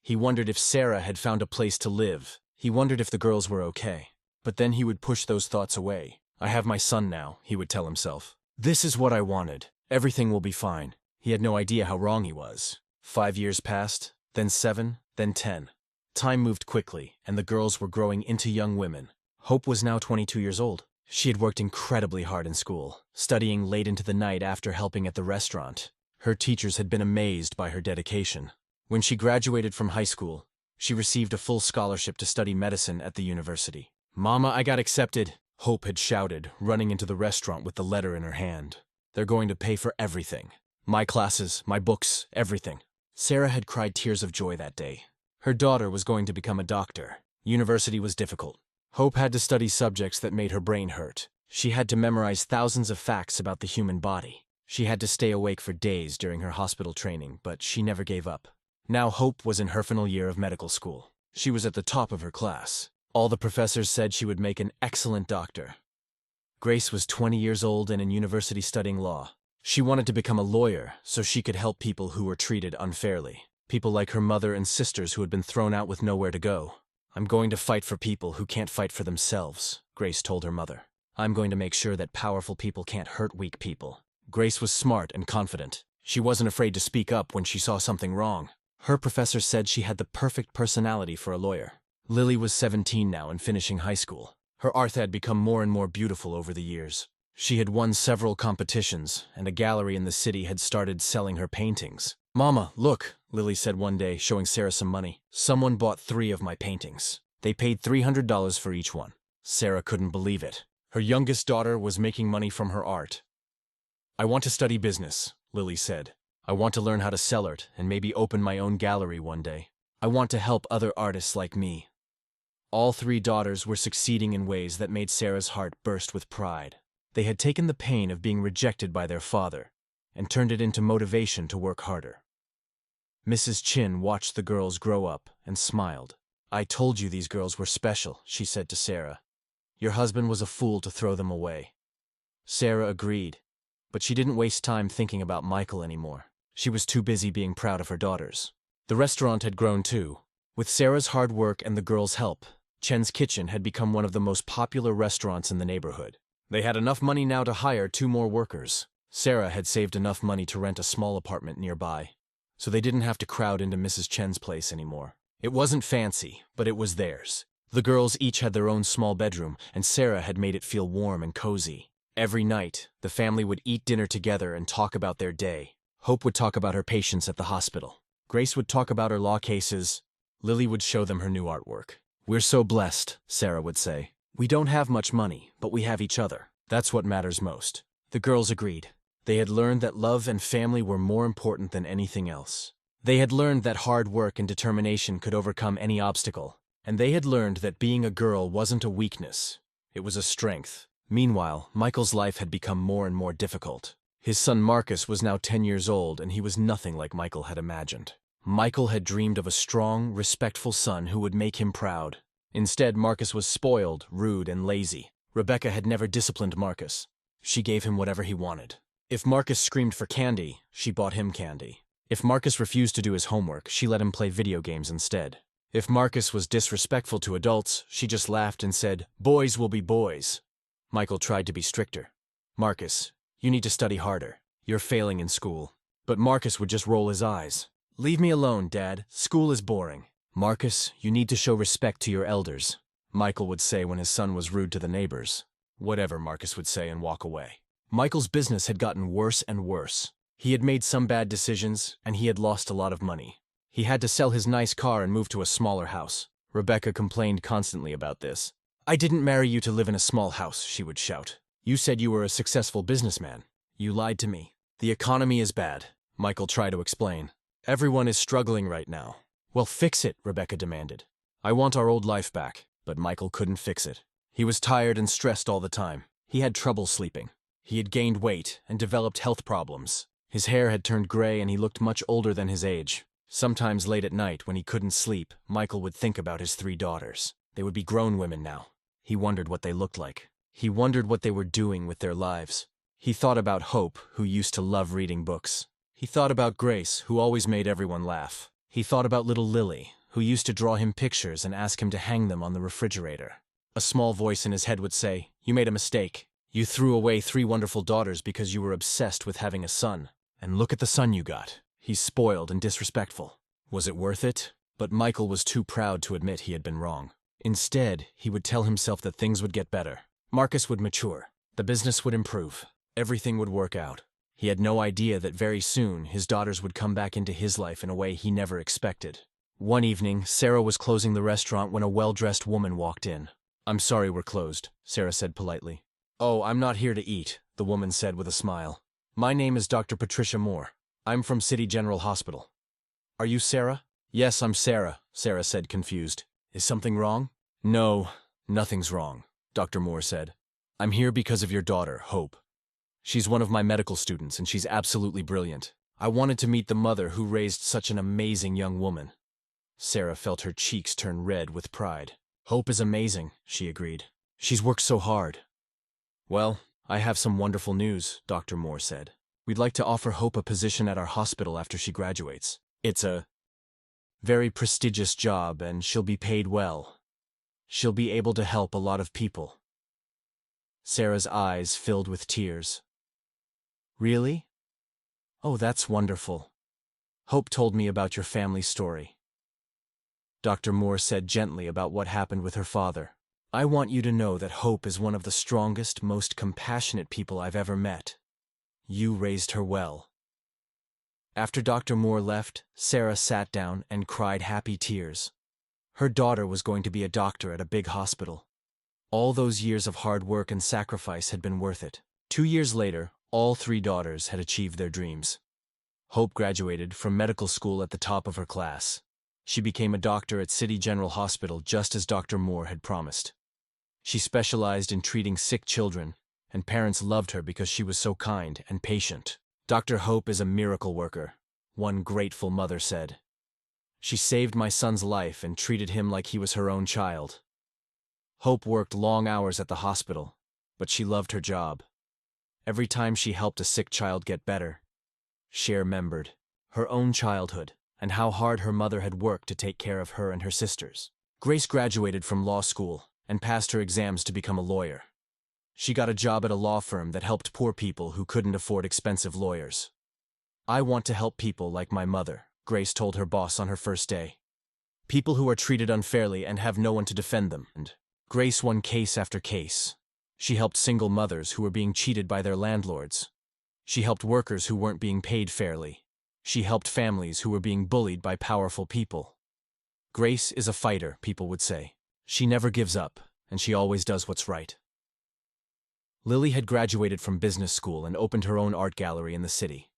He wondered if Sarah had found a place to live. He wondered if the girls were okay. But then he would push those thoughts away. I have my son now, he would tell himself. This is what I wanted. Everything will be fine. He had no idea how wrong he was. 5 years passed, then 7, then 10. Time moved quickly, and the girls were growing into young women. Hope was now 22 years old. She had worked incredibly hard in school, studying late into the night after helping at the restaurant. Her teachers had been amazed by her dedication. When she graduated from high school, she received a full scholarship to study medicine at the university. "Mama, I got accepted," Hope had shouted, running into the restaurant with the letter in her hand. "They're going to pay for everything. My classes, my books, everything." Sarah had cried tears of joy that day. Her daughter was going to become a doctor. University was difficult. Hope had to study subjects that made her brain hurt. She had to memorize thousands of facts about the human body. She had to stay awake for days during her hospital training, but she never gave up. Now Hope was in her final year of medical school. She was at the top of her class. All the professors said she would make an excellent doctor. Grace was 20 years old and in university studying law. She wanted to become a lawyer so she could help people who were treated unfairly. People like her mother and sisters who had been thrown out with nowhere to go. "I'm going to fight for people who can't fight for themselves," Grace told her mother. "I'm going to make sure that powerful people can't hurt weak people." Grace was smart and confident. She wasn't afraid to speak up when she saw something wrong. Her professor said she had the perfect personality for a lawyer. Lily was 17 now and finishing high school. Her art had become more and more beautiful over the years. She had won several competitions, and a gallery in the city had started selling her paintings. "Mama, look," Lily said one day, showing Sarah some money. "Someone bought 3 of my paintings. They paid $300 for each one." Sarah couldn't believe it. Her youngest daughter was making money from her art. "I want to study business," Lily said. "I want to learn how to sell art and maybe open my own gallery one day. I want to help other artists like me." All 3 daughters were succeeding in ways that made Sarah's heart burst with pride. They had taken the pain of being rejected by their father and turned it into motivation to work harder. Mrs. Chin watched the girls grow up and smiled. "I told you these girls were special," she said to Sarah. "Your husband was a fool to throw them away." Sarah agreed, but she didn't waste time thinking about Michael anymore. She was too busy being proud of her daughters. The restaurant had grown too. With Sarah's hard work and the girls' help, Chen's Kitchen had become one of the most popular restaurants in the neighborhood. They had enough money now to hire 2 more workers. Sarah had saved enough money to rent a small apartment nearby, so they didn't have to crowd into Mrs. Chen's place anymore. It wasn't fancy, but it was theirs. The girls each had their own small bedroom, and Sarah had made it feel warm and cozy. Every night, the family would eat dinner together and talk about their day. Hope would talk about her patients at the hospital. Grace would talk about her law cases. Lily would show them her new artwork. "We're so blessed," Sarah would say. "We don't have much money, but we have each other. That's what matters most." The girls agreed. They had learned that love and family were more important than anything else. They had learned that hard work and determination could overcome any obstacle. And they had learned that being a girl wasn't a weakness. It was a strength. Meanwhile, Michael's life had become more and more difficult. His son Marcus was now 10 years old, and he was nothing like Michael had imagined. Michael had dreamed of a strong, respectful son who would make him proud. Instead, Marcus was spoiled, rude, and lazy. Rebecca had never disciplined Marcus. She gave him whatever he wanted. If Marcus screamed for candy, she bought him candy. If Marcus refused to do his homework, she let him play video games instead. If Marcus was disrespectful to adults, she just laughed and said, "Boys will be boys." Michael tried to be stricter. "Marcus, you need to study harder. You're failing in school." But Marcus would just roll his eyes. "Leave me alone, Dad. School is boring." "Marcus, you need to show respect to your elders," Michael would say when his son was rude to the neighbors. "Whatever," Marcus would say and walk away. Michael's business had gotten worse and worse. He had made some bad decisions, and he had lost a lot of money. He had to sell his nice car and move to a smaller house. Rebecca complained constantly about this. "I didn't marry you to live in a small house," she would shout. "You said you were a successful businessman. You lied to me." "The economy is bad," Michael tried to explain. "Everyone is struggling right now." "Well, fix it," Rebecca demanded. "I want our old life back." But Michael couldn't fix it. He was tired and stressed all the time. He had trouble sleeping. He had gained weight and developed health problems. His hair had turned gray and he looked much older than his age. Sometimes late at night, when he couldn't sleep, Michael would think about his 3 daughters. They would be grown women now. He wondered what they looked like. He wondered what they were doing with their lives. He thought about Hope, who used to love reading books. He thought about Grace, who always made everyone laugh. He thought about little Lily, who used to draw him pictures and ask him to hang them on the refrigerator. A small voice in his head would say, "You made a mistake. You threw away 3 wonderful daughters because you were obsessed with having a son. And look at the son you got. He's spoiled and disrespectful. Was it worth it?" But Michael was too proud to admit he had been wrong. Instead, he would tell himself that things would get better. Marcus would mature. The business would improve. Everything would work out. He had no idea that very soon his daughters would come back into his life in a way he never expected. One evening, Sarah was closing the restaurant when a well-dressed woman walked in. "I'm sorry we're closed," Sarah said politely. "Oh, I'm not here to eat," the woman said with a smile. "My name is Dr. Patricia Moore. I'm from City General Hospital." "Are you Sarah?" "Yes, I'm Sarah," Sarah said, confused. "Is something wrong?" "No, nothing's wrong," Dr. Moore said. "I'm here because of your daughter, Hope. She's one of my medical students, and she's absolutely brilliant. I wanted to meet the mother who raised such an amazing young woman." Sarah felt her cheeks turn red with pride. "Hope is amazing," she agreed. "She's worked so hard." "Well, I have some wonderful news," Dr. Moore said. "We'd like to offer Hope a position at our hospital after she graduates. It's a very prestigious job, and she'll be paid well. She'll be able to help a lot of people." Sarah's eyes filled with tears. "Really? Oh, that's wonderful. Hope told me about your family story." Dr. Moore said gently about what happened with her father. "I want you to know that Hope is one of the strongest, most compassionate people I've ever met. You raised her well." After Dr. Moore left, Sarah sat down and cried happy tears. Her daughter was going to be a doctor at a big hospital. All those years of hard work and sacrifice had been worth it. 2 years later, all 3 daughters had achieved their dreams. Hope graduated from medical school at the top of her class. She became a doctor at City General Hospital just as Dr. Moore had promised. She specialized in treating sick children, and parents loved her because she was so kind and patient. "Dr. Hope is a miracle worker," one grateful mother said. "She saved my son's life and treated him like he was her own child." Hope worked long hours at the hospital, but she loved her job. Every time she helped a sick child get better, she remembered her own childhood and how hard her mother had worked to take care of her and her sisters. Grace graduated from law school and passed her exams to become a lawyer. She got a job at a law firm that helped poor people who couldn't afford expensive lawyers. "I want to help people like my mother," Grace told her boss on her first day. "People who are treated unfairly and have no one to defend them." And Grace won case after case. She helped single mothers who were being cheated by their landlords. She helped workers who weren't being paid fairly. She helped families who were being bullied by powerful people. Grace is a fighter, people would say. She never gives up, and she always does what's right. Lily had graduated from business school and opened her own art gallery in the city.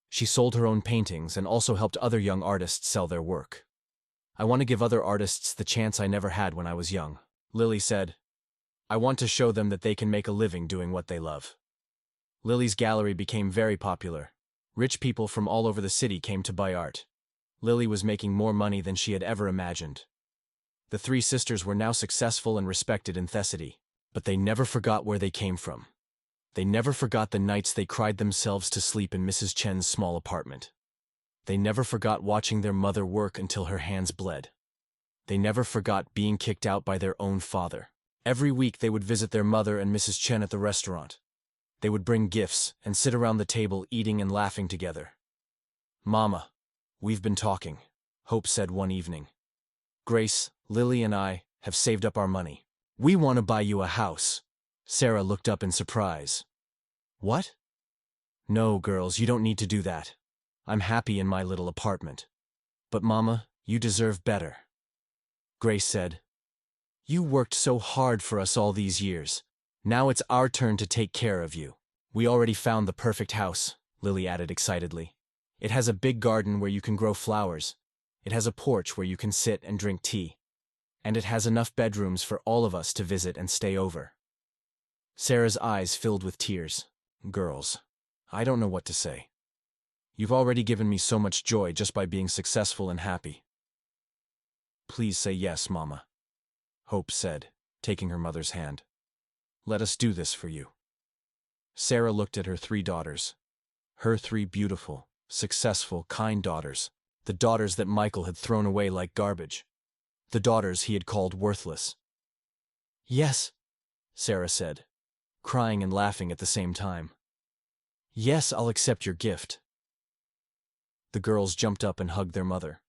She sold her own paintings and also helped other young artists sell their work. "I want to give other artists the chance I never had when I was young," Lily said. "I want to show them that they can make a living doing what they love." Lily's gallery became very popular. Rich people from all over the city came to buy art. Lily was making more money than she had ever imagined. The 3 sisters were now successful and respected in Thessaly, but they never forgot where they came from. They never forgot the nights they cried themselves to sleep in Mrs. Chen's small apartment. They never forgot watching their mother work until her hands bled. They never forgot being kicked out by their own father. Every week they would visit their mother and Mrs. Chen at the restaurant. They would bring gifts and sit around the table eating and laughing together. "Mama, we've been talking," Hope said one evening. "Grace, Lily, and I have saved up our money. We want to buy you a house." Sarah looked up in surprise. "What?" "No, girls, you don't need to do that. I'm happy in my little apartment. But Mama, you deserve better." Grace said, "You worked so hard for us all these years. Now it's our turn to take care of you." "We already found the perfect house," Lily added excitedly. "It has a big garden where you can grow flowers. It has a porch where you can sit and drink tea. And it has enough bedrooms for all of us to visit and stay over." Sarah's eyes filled with tears. "Girls, I don't know what to say. You've already given me so much joy just by being successful and happy." "Please say yes, Mama," Hope said, taking her mother's hand. "Let us do this for you." Sarah looked at her 3 daughters. Her 3 beautiful, successful, kind daughters. The daughters that Michael had thrown away like garbage. The daughters he had called worthless. "Yes," Sarah said, crying and laughing at the same time. "Yes, I'll accept your gift." The girls jumped up and hugged their mother.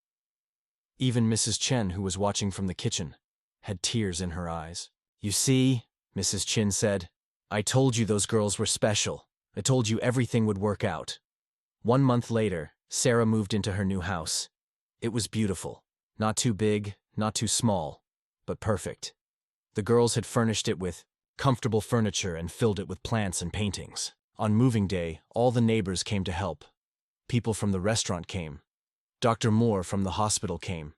Even Mrs. Chen, who was watching from the kitchen, had tears in her eyes. "You see," Mrs. Chen said, "I told you those girls were special. I told you everything would work out." 1 month later, Sarah moved into her new house. It was beautiful. Not too big, not too small, but perfect. The girls had furnished it with comfortable furniture and filled it with plants and paintings. On moving day, all the neighbors came to help. People from the restaurant came. Dr. Moore from the hospital came.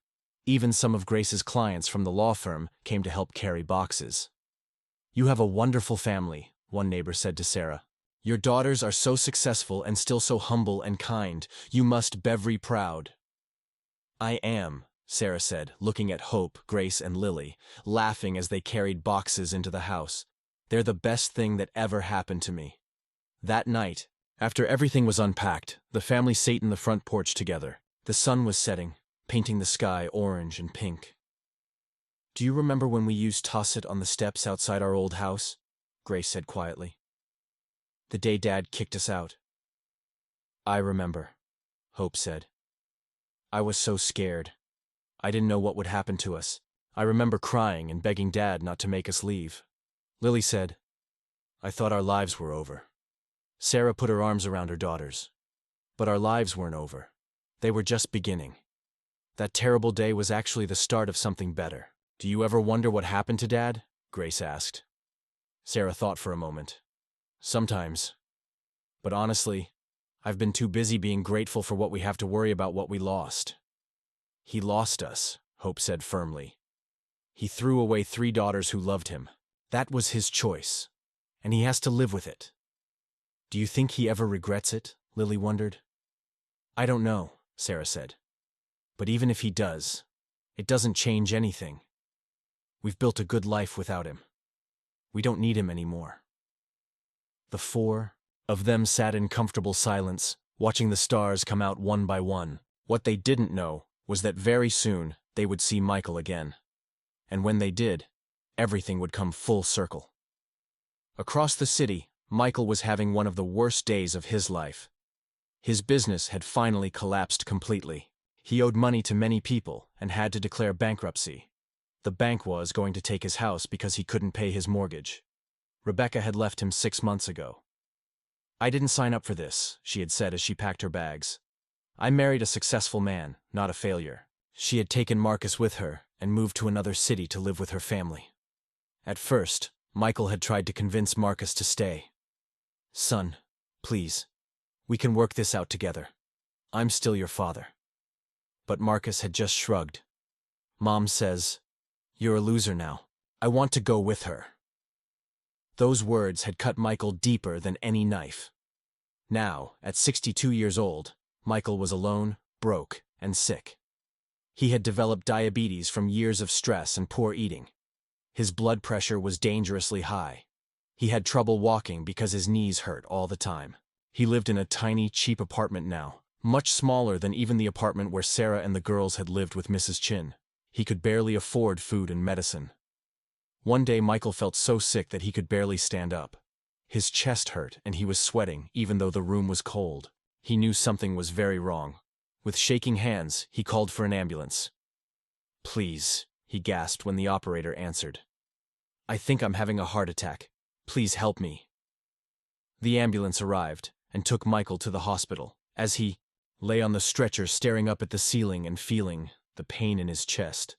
Even some of Grace's clients from the law firm came to help carry boxes. "You have a wonderful family," one neighbor said to Sarah. "Your daughters are so successful and still so humble and kind. You must be very proud." "I am," Sarah said, looking at Hope, Grace, and Lily, laughing as they carried boxes into the house. "They're the best thing that ever happened to me." That night, after everything was unpacked, the family sat in the front porch together. The sun was setting, painting the sky orange and pink. "Do you remember when we used to toss it on the steps outside our old house?" Grace said quietly. "The day Dad kicked us out." "I remember," Hope said. "I was so scared. I didn't know what would happen to us. I remember crying and begging Dad not to make us leave." Lily said, "I thought our lives were over." Sarah put her arms around her daughters. "But our lives weren't over. They were just beginning. That terrible day was actually the start of something better." "Do you ever wonder what happened to Dad?" Grace asked. Sarah thought for a moment. "Sometimes. But honestly, I've been too busy being grateful for what we have to worry about what we lost." "He lost us," Hope said firmly. "He threw away 3 daughters who loved him. That was his choice, and he has to live with it." "Do you think he ever regrets it?" Lily wondered. "I don't know," Sarah said. "But even if he does, it doesn't change anything. We've built a good life without him. We don't need him anymore." The 4 of them sat in comfortable silence, watching the stars come out one by one. What they didn't know was that very soon they would see Michael again. And when they did, everything would come full circle. Across the city, Michael was having one of the worst days of his life. His business had finally collapsed completely. He owed money to many people and had to declare bankruptcy. The bank was going to take his house because he couldn't pay his mortgage. Rebecca had left him 6 months ago. "I didn't sign up for this," she had said as she packed her bags. "I married a successful man, not a failure." She had taken Marcus with her and moved to another city to live with her family. At first, Michael had tried to convince Marcus to stay. "Son, please, we can work this out together. I'm still your father." But Marcus had just shrugged. "Mom says, you're a loser now. I want to go with her." Those words had cut Michael deeper than any knife. Now, at 62 years old, Michael was alone, broke, and sick. He had developed diabetes from years of stress and poor eating. His blood pressure was dangerously high. He had trouble walking because his knees hurt all the time. He lived in a tiny, cheap apartment now, much smaller than even the apartment where Sarah and the girls had lived with Mrs. Chin. He could barely afford food and medicine. One day Michael felt so sick that he could barely stand up. His chest hurt and he was sweating even though the room was cold. He knew something was very wrong. With shaking hands, he called for an ambulance. "Please," he gasped when the operator answered. "I think I'm having a heart attack. Please help me." The ambulance arrived and took Michael to the hospital. As he lay on the stretcher staring up at the ceiling and feeling the pain in his chest,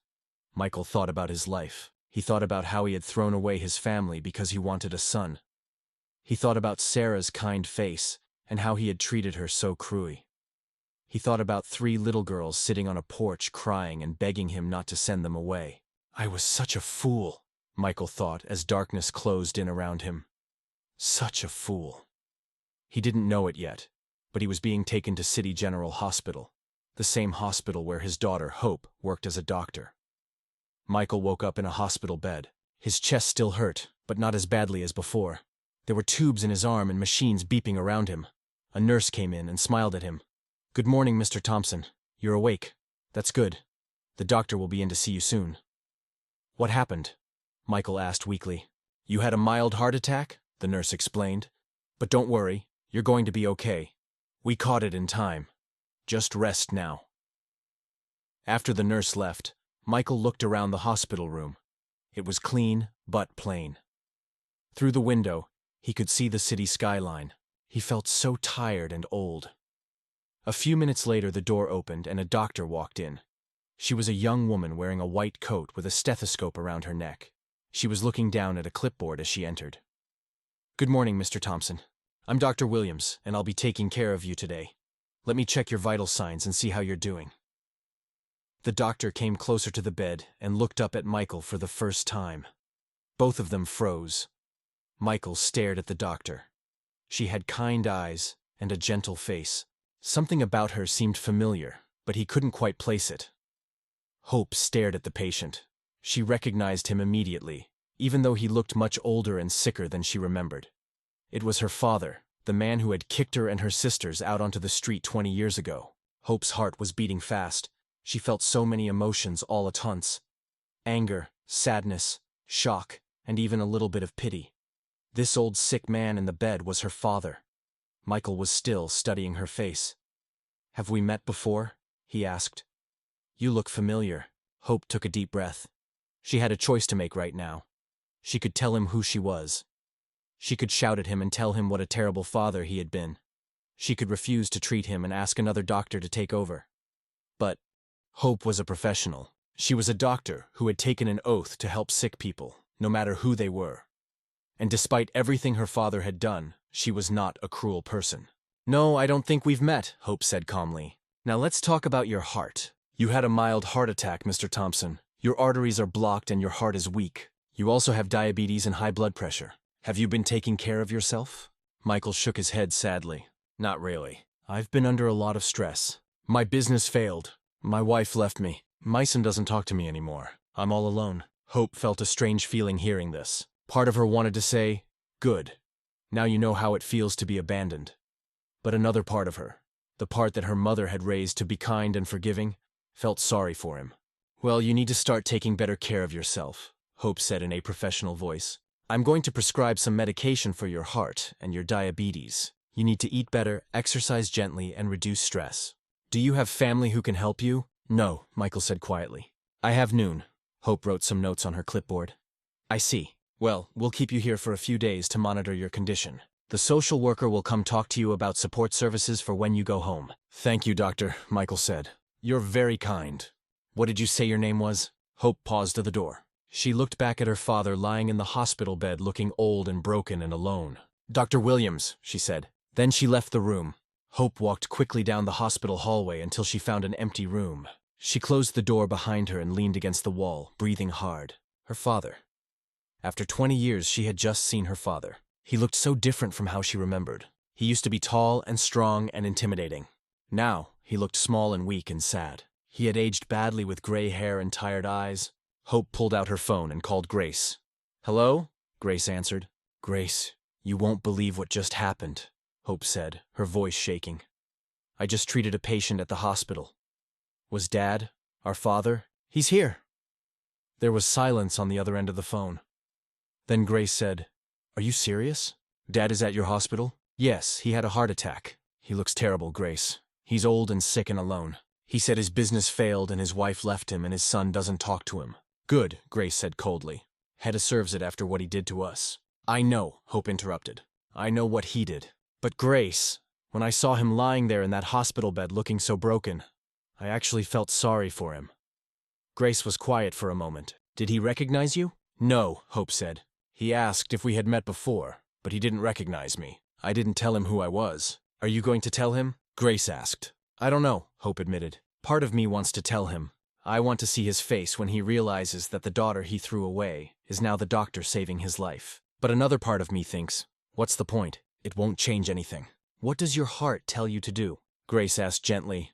Michael thought about his life. He thought about how he had thrown away his family because he wanted a son. He thought about Sarah's kind face and how he had treated her so cruelly. He thought about 3 little girls sitting on a porch crying and begging him not to send them away. "I was such a fool," Michael thought as darkness closed in around him. Such a fool. He didn't know it yet, but he was being taken to City General Hospital, the same hospital where his daughter, Hope, worked as a doctor. Michael woke up in a hospital bed. His chest still hurt, but not as badly as before. There were tubes in his arm and machines beeping around him. A nurse came in and smiled at him. "Good morning, Mr. Thompson. You're awake. That's good. The doctor will be in to see you soon." "What happened?" Michael asked weakly. "You had a mild heart attack," the nurse explained. "But don't worry, you're going to be okay. We caught it in time. Just rest now." After the nurse left, Michael looked around the hospital room. It was clean, but plain. Through the window, he could see the city skyline. He felt so tired and old. A few minutes later, the door opened and a doctor walked in. She was a young woman wearing a white coat with a stethoscope around her neck. She was looking down at a clipboard as she entered. "Good morning, Mr. Thompson. I'm Dr. Williams, and I'll be taking care of you today. Let me check your vital signs and see how you're doing." The doctor came closer to the bed and looked up at Michael for the first time. Both of them froze. Michael stared at the doctor. She had kind eyes and a gentle face. Something about her seemed familiar, but he couldn't quite place it. Hope stared at the patient. She recognized him immediately, even though he looked much older and sicker than she remembered. It was her father, the man who had kicked her and her sisters out onto the street 20 years ago. Hope's heart was beating fast. She felt so many emotions all at once. Anger, sadness, shock, and even a little bit of pity. This old sick man in the bed was her father. Michael was still studying her face. "Have we met before?" he asked. "You look familiar." Hope took a deep breath. She had a choice to make right now. She could tell him who she was. She could shout at him and tell him what a terrible father he had been. She could refuse to treat him and ask another doctor to take over. But Hope was a professional. She was a doctor who had taken an oath to help sick people, no matter who they were. And despite everything her father had done, she was not a cruel person. "No, I don't think we've met," Hope said calmly. "Now let's talk about your heart. You had a mild heart attack, Mr. Thompson. Your arteries are blocked and your heart is weak. You also have diabetes and high blood pressure. Have you been taking care of yourself?" Michael shook his head sadly. "Not really. I've been under a lot of stress. My business failed. My wife left me. My son doesn't talk to me anymore. I'm all alone." Hope felt a strange feeling hearing this. Part of her wanted to say, "Good. Now you know how it feels to be abandoned." But another part of her, the part that her mother had raised to be kind and forgiving, felt sorry for him. "Well, you need to start taking better care of yourself," Hope said in a professional voice. "I'm going to prescribe some medication for your heart and your diabetes. You need to eat better, exercise gently, and reduce stress. Do you have family who can help you?" "No," Michael said quietly. "I have Noon." Hope wrote some notes on her clipboard. "I see. Well, we'll keep you here for a few days to monitor your condition. The social worker will come talk to you about support services for when you go home." "Thank you, doctor," Michael said. "You're very kind. What did you say your name was?" Hope paused at the door. She looked back at her father lying in the hospital bed looking old and broken and alone. "Dr. Williams," she said. Then she left the room. Hope walked quickly down the hospital hallway until she found an empty room. She closed the door behind her and leaned against the wall, breathing hard. Her father. After 20 years, she had just seen her father. He looked so different from how she remembered. He used to be tall and strong and intimidating. Now, he looked small and weak and sad. He had aged badly with gray hair and tired eyes. Hope pulled out her phone and called Grace. "Hello?" Grace answered. "Grace, you won't believe what just happened," Hope said, her voice shaking. "I just treated a patient at the hospital. Was Dad, our father? He's here." There was silence on the other end of the phone. Then Grace said, "Are you serious? Dad is at your hospital?" "Yes, he had a heart attack. He looks terrible, Grace. He's old and sick and alone. He said his business failed and his wife left him and his son doesn't talk to him." "Good," Grace said coldly. "Hedda deserves it after what he did to us." "I know," Hope interrupted. "I know what he did. But Grace, when I saw him lying there in that hospital bed looking so broken, I actually felt sorry for him." Grace was quiet for a moment. "Did he recognize you?" "No," Hope said. "He asked if we had met before, but he didn't recognize me. I didn't tell him who I was." "Are you going to tell him?" Grace asked. "I don't know," Hope admitted. "Part of me wants to tell him. I want to see his face when he realizes that the daughter he threw away is now the doctor saving his life. But another part of me thinks, what's the point? It won't change anything." "What does your heart tell you to do?" Grace asked gently.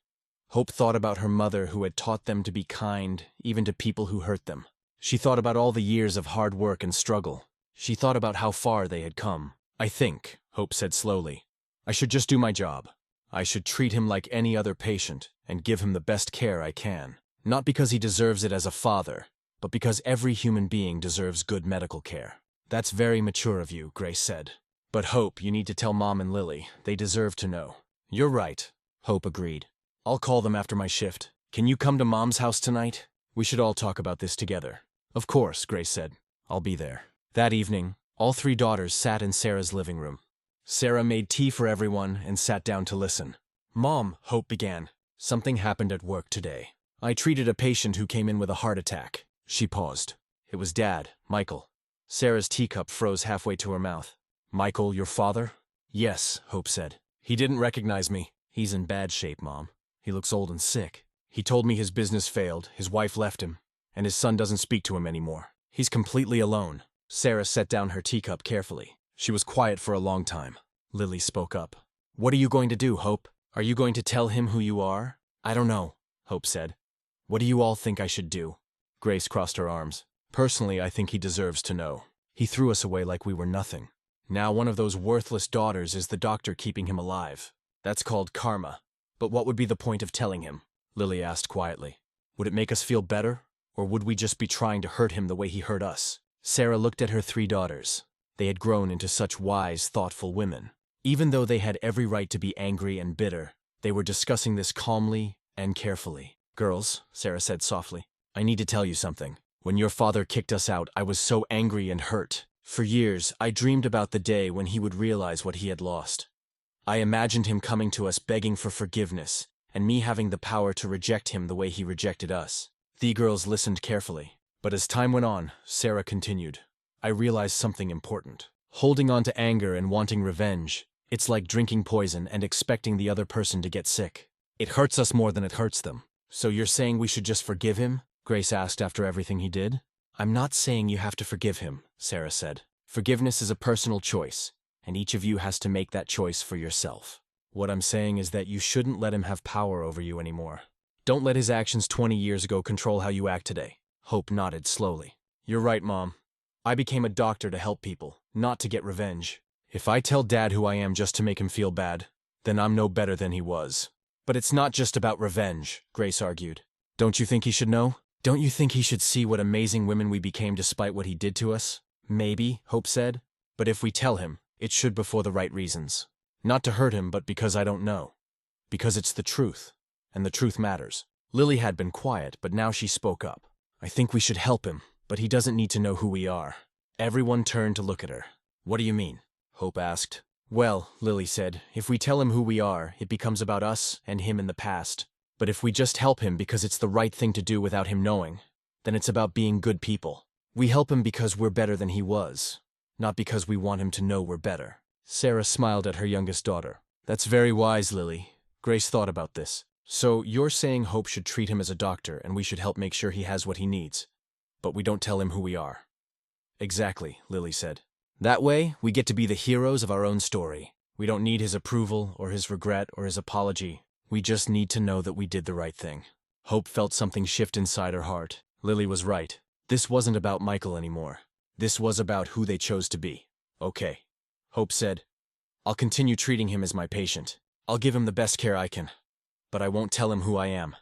Hope thought about her mother who had taught them to be kind, even to people who hurt them. She thought about all the years of hard work and struggle. She thought about how far they had come. "I think," Hope said slowly, "I should just do my job. I should treat him like any other patient and give him the best care I can. Not because he deserves it as a father, but because every human being deserves good medical care." "That's very mature of you," Grace said. "But Hope, you need to tell Mom and Lily. They deserve to know." "You're right," Hope agreed. "I'll call them after my shift. Can you come to Mom's house tonight? We should all talk about this together. Of course, Grace said. I'll be there. That evening, all 3 daughters sat in Sarah's living room. Sarah made tea for everyone and sat down to listen. Mom, Hope began. Something happened at work today. I treated a patient who came in with a heart attack. She paused. It was Dad, Michael. Sarah's teacup froze halfway to her mouth. Michael, your father? Yes, Hope said. He didn't recognize me. He's in bad shape, Mom. He looks old and sick. He told me his business failed, his wife left him, and his son doesn't speak to him anymore. He's completely alone. Sarah set down her teacup carefully. She was quiet for a long time. Lily spoke up. What are you going to do, Hope? Are you going to tell him who you are? I don't know, Hope said. What do you all think I should do? Grace crossed her arms. Personally, I think he deserves to know. He threw us away like we were nothing. Now one of those worthless daughters is the doctor keeping him alive. That's called karma. But what would be the point of telling him? Lily asked quietly. Would it make us feel better? Or would we just be trying to hurt him the way he hurt us? Sarah looked at her 3 daughters. They had grown into such wise, thoughtful women. Even though they had every right to be angry and bitter, they were discussing this calmly and carefully. Girls, Sarah said softly, I need to tell you something. When your father kicked us out, I was so angry and hurt. For years, I dreamed about the day when he would realize what he had lost. I imagined him coming to us begging for forgiveness, and me having the power to reject him the way he rejected us. The girls listened carefully. But as time went on, Sarah continued, I realized something important. Holding on to anger and wanting revenge, it's like drinking poison and expecting the other person to get sick. It hurts us more than it hurts them. So you're saying we should just forgive him? Grace asked after everything he did. I'm not saying you have to forgive him, Sarah said. Forgiveness is a personal choice, and each of you has to make that choice for yourself. What I'm saying is that you shouldn't let him have power over you anymore. Don't let his actions 20 years ago control how you act today. Hope nodded slowly. You're right, Mom. I became a doctor to help people, not to get revenge. If I tell Dad who I am just to make him feel bad, then I'm no better than he was. But it's not just about revenge, Grace argued. Don't you think he should know? Don't you think he should see what amazing women we became despite what he did to us? Maybe, Hope said. But if we tell him, it should be for the right reasons. Not to hurt him, but because I don't know. Because it's the truth. And the truth matters. Lily had been quiet, but now she spoke up. I think we should help him, but he doesn't need to know who we are. Everyone turned to look at her. What do you mean? Hope asked. Well, Lily said, if we tell him who we are, it becomes about us and him in the past. But if we just help him because it's the right thing to do without him knowing, then it's about being good people. We help him because we're better than he was, not because we want him to know we're better. Sarah smiled at her youngest daughter. That's very wise, Lily. Grace thought about this. So you're saying Hope should treat him as a doctor and we should help make sure he has what he needs. But we don't tell him who we are. Exactly, Lily said. That way, we get to be the heroes of our own story. We don't need his approval or his regret or his apology. We just need to know that we did the right thing. Hope felt something shift inside her heart. Lily was right. This wasn't about Michael anymore. This was about who they chose to be. Okay. Hope said, I'll continue treating him as my patient. I'll give him the best care I can. But I won't tell him who I am.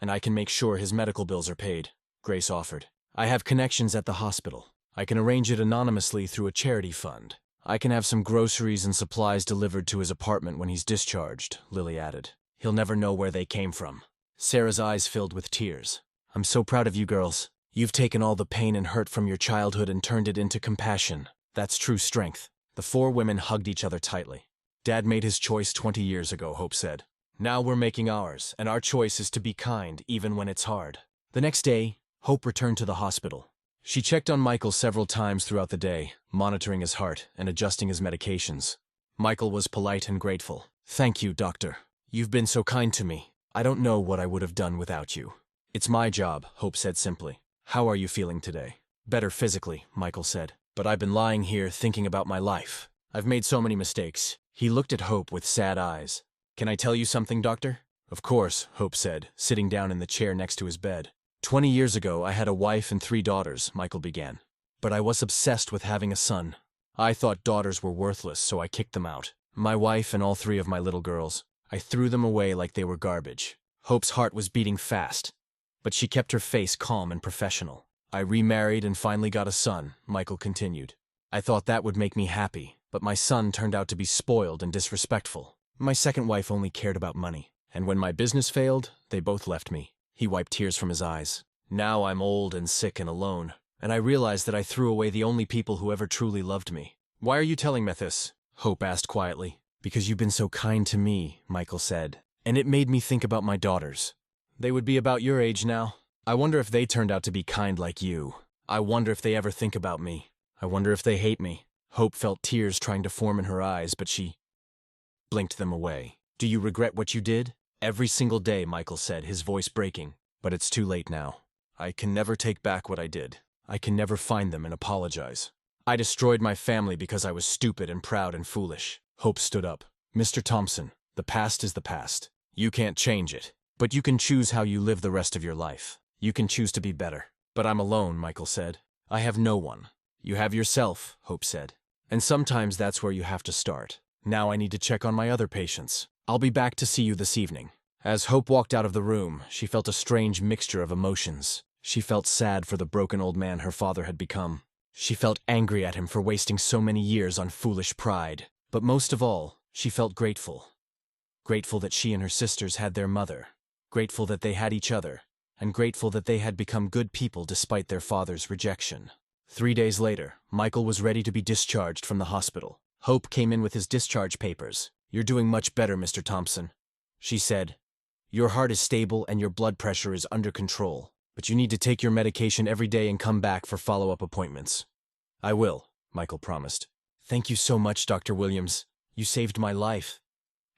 And I can make sure his medical bills are paid, Grace offered. I have connections at the hospital. I can arrange it anonymously through a charity fund. I can have some groceries and supplies delivered to his apartment when he's discharged, Lily added. He'll never know where they came from. Sarah's eyes filled with tears. I'm so proud of you girls. You've taken all the pain and hurt from your childhood and turned it into compassion. That's true strength. The 4 women hugged each other tightly. Dad made his choice 20 years ago, Hope said. Now we're making ours, and our choice is to be kind even when it's hard. The next day, Hope returned to the hospital. She checked on Michael several times throughout the day, monitoring his heart and adjusting his medications. Michael was polite and grateful. Thank you, doctor. You've been so kind to me. I don't know what I would have done without you. It's my job, Hope said simply. How are you feeling today? Better physically, Michael said. But I've been lying here thinking about my life. I've made so many mistakes. He looked at Hope with sad eyes. Can I tell you something, doctor? Of course, Hope said, sitting down in the chair next to his bed. 20 years ago, I had a wife and 3 daughters, Michael began. But I was obsessed with having a son. I thought daughters were worthless, so I kicked them out. My wife and all 3 of my little girls. I threw them away like they were garbage. Hope's heart was beating fast, but she kept her face calm and professional. I remarried and finally got a son, Michael continued. I thought that would make me happy, but my son turned out to be spoiled and disrespectful. My second wife only cared about money, and when my business failed, they both left me. He wiped tears from his eyes. Now I'm old and sick and alone, and I realize that I threw away the only people who ever truly loved me. Why are you telling me this? Hope asked quietly. Because you've been so kind to me, Michael said. And it made me think about my daughters. They would be about your age now. I wonder if they turned out to be kind like you. I wonder if they ever think about me. I wonder if they hate me. Hope felt tears trying to form in her eyes, but she blinked them away. Do you regret what you did? Every single day, Michael said, his voice breaking. But it's too late now. I can never take back what I did. I can never find them and apologize. I destroyed my family because I was stupid and proud and foolish. Hope stood up. Mr. Thompson, the past is the past. You can't change it. But you can choose how you live the rest of your life. You can choose to be better. But I'm alone, Michael said. I have no one. You have yourself, Hope said. And sometimes that's where you have to start. Now I need to check on my other patients. I'll be back to see you this evening. As Hope walked out of the room, she felt a strange mixture of emotions. She felt sad for the broken old man her father had become. She felt angry at him for wasting so many years on foolish pride. But most of all, she felt grateful. Grateful that she and her sisters had their mother. Grateful that they had each other. And grateful that they had become good people despite their father's rejection. 3 days later, Michael was ready to be discharged from the hospital. Hope came in with his discharge papers. You're doing much better, Mr. Thompson, she said. Your heart is stable and your blood pressure is under control, but you need to take your medication every day and come back for follow-up appointments. I will, Michael promised. Thank you so much, Dr. Williams. You saved my life.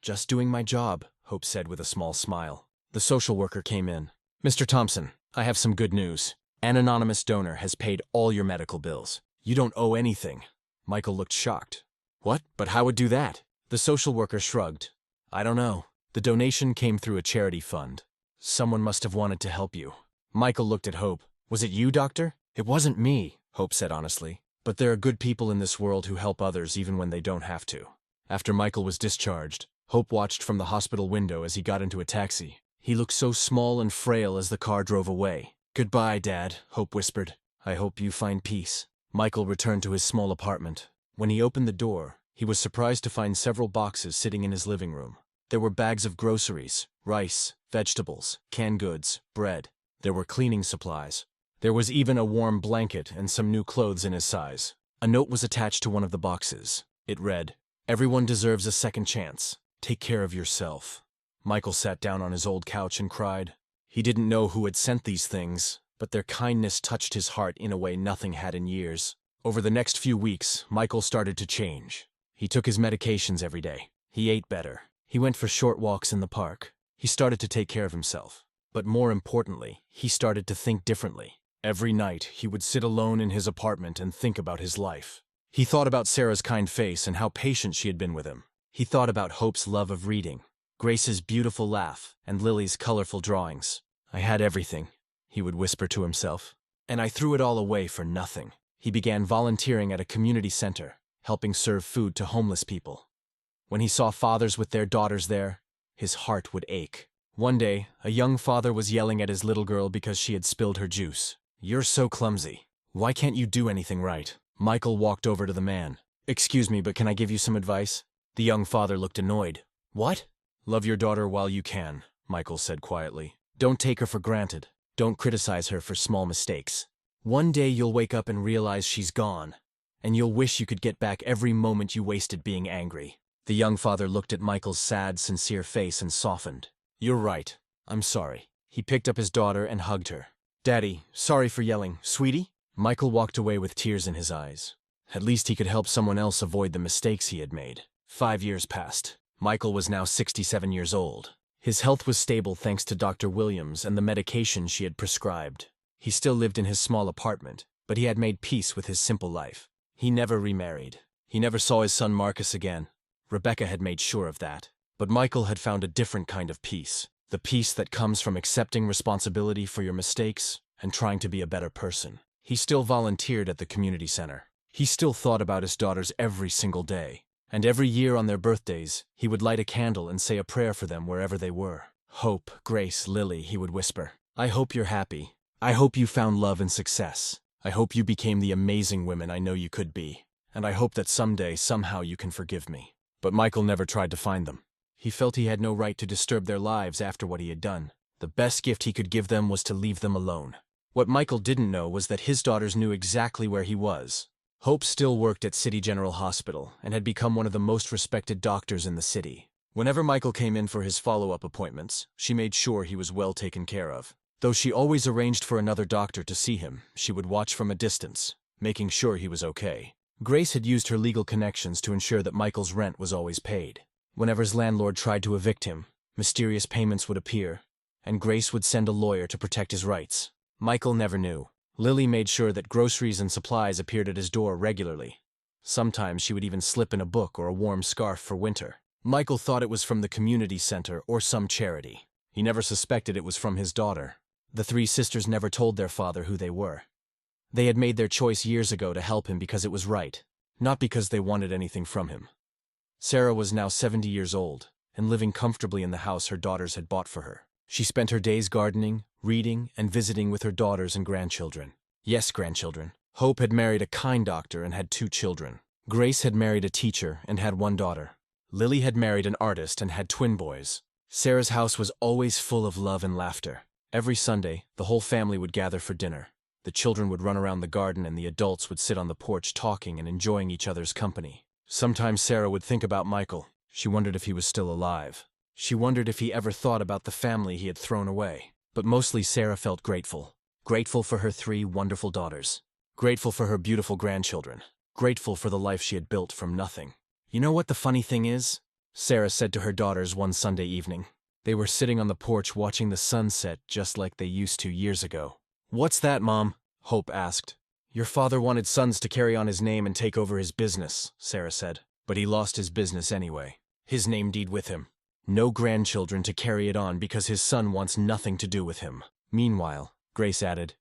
Just doing my job, Hope said with a small smile. The social worker came in. Mr. Thompson, I have some good news. An anonymous donor has paid all your medical bills. You don't owe anything. Michael looked shocked. What? But how would do that? The social worker shrugged. I don't know. The donation came through a charity fund. Someone must have wanted to help you. Michael looked at Hope. Was it you, doctor? It wasn't me, Hope said honestly. But there are good people in this world who help others even when they don't have to. After Michael was discharged, Hope watched from the hospital window as he got into a taxi. He looked so small and frail as the car drove away. Goodbye, Dad, Hope whispered. I hope you find peace. Michael returned to his small apartment. When he opened the door, he was surprised to find several boxes sitting in his living room. There were bags of groceries, rice, vegetables, canned goods, bread. There were cleaning supplies. There was even a warm blanket and some new clothes in his size. A note was attached to one of the boxes. It read, Everyone deserves a second chance. Take care of yourself. Michael sat down on his old couch and cried. He didn't know who had sent these things, but their kindness touched his heart in a way nothing had in years. Over the next few weeks, Michael started to change. He took his medications every day. He ate better. He went for short walks in the park. He started to take care of himself. But more importantly, he started to think differently. Every night, he would sit alone in his apartment and think about his life. He thought about Sarah's kind face and how patient she had been with him. He thought about Hope's love of reading, Grace's beautiful laugh, and Lily's colorful drawings. I had everything, he would whisper to himself. And I threw it all away for nothing. He began volunteering at a community center, helping serve food to homeless people. When he saw fathers with their daughters there, his heart would ache. One day, a young father was yelling at his little girl because she had spilled her juice. You're so clumsy. Why can't you do anything right? Michael walked over to the man. Excuse me, but can I give you some advice? The young father looked annoyed. What? Love your daughter while you can, Michael said quietly. Don't take her for granted. Don't criticize her for small mistakes. One day you'll wake up and realize she's gone, and you'll wish you could get back every moment you wasted being angry. The young father looked at Michael's sad, sincere face and softened. You're right. I'm sorry. He picked up his daughter and hugged her. Daddy, sorry for yelling. Sweetie? Michael walked away with tears in his eyes. At least he could help someone else avoid the mistakes he had made. 5 years passed. Michael was now 67 years old. His health was stable thanks to Dr. Williams and the medication she had prescribed. He still lived in his small apartment, but he had made peace with his simple life. He never remarried. He never saw his son Marcus again. Rebecca had made sure of that. But Michael had found a different kind of peace. The peace that comes from accepting responsibility for your mistakes and trying to be a better person. He still volunteered at the community center. He still thought about his daughters every single day. And every year on their birthdays, he would light a candle and say a prayer for them wherever they were. Hope, Grace, Lily, he would whisper. I hope you're happy. I hope you found love and success. I hope you became the amazing women I know you could be. And I hope that someday, somehow you can forgive me. But Michael never tried to find them. He felt he had no right to disturb their lives after what he had done. The best gift he could give them was to leave them alone. What Michael didn't know was that his daughters knew exactly where he was. Hope still worked at City General Hospital and had become one of the most respected doctors in the city. Whenever Michael came in for his follow-up appointments, she made sure he was well taken care of. Though she always arranged for another doctor to see him, she would watch from a distance, making sure he was okay. Grace had used her legal connections to ensure that Michael's rent was always paid. Whenever his landlord tried to evict him, mysterious payments would appear, and Grace would send a lawyer to protect his rights. Michael never knew. Lily made sure that groceries and supplies appeared at his door regularly. Sometimes she would even slip in a book or a warm scarf for winter. Michael thought it was from the community center or some charity. He never suspected it was from his daughter. The three sisters never told their father who they were. They had made their choice years ago to help him because it was right, not because they wanted anything from him. Sarah was now 70 years old and living comfortably in the house her daughters had bought for her. She spent her days gardening, reading, and visiting with her daughters and grandchildren. Yes, grandchildren. Hope had married a kind doctor and had 2 children. Grace had married a teacher and had 1 daughter. Lily had married an artist and had twin boys. Sarah's house was always full of love and laughter. Every Sunday, the whole family would gather for dinner. The children would run around the garden and the adults would sit on the porch talking and enjoying each other's company. Sometimes Sarah would think about Michael. She wondered if he was still alive. She wondered if he ever thought about the family he had thrown away. But mostly Sarah felt grateful. Grateful for her 3 wonderful daughters. Grateful for her beautiful grandchildren. Grateful for the life she had built from nothing. "You know what the funny thing is?" Sarah said to her daughters one Sunday evening. They were sitting on the porch watching the sun set just like they used to years ago. "What's that, Mom?" Hope asked. "Your father wanted sons to carry on his name and take over his business," Sarah said. "But he lost his business anyway. His name deed with him. No grandchildren to carry it on because his son wants nothing to do with him." Meanwhile, Grace added,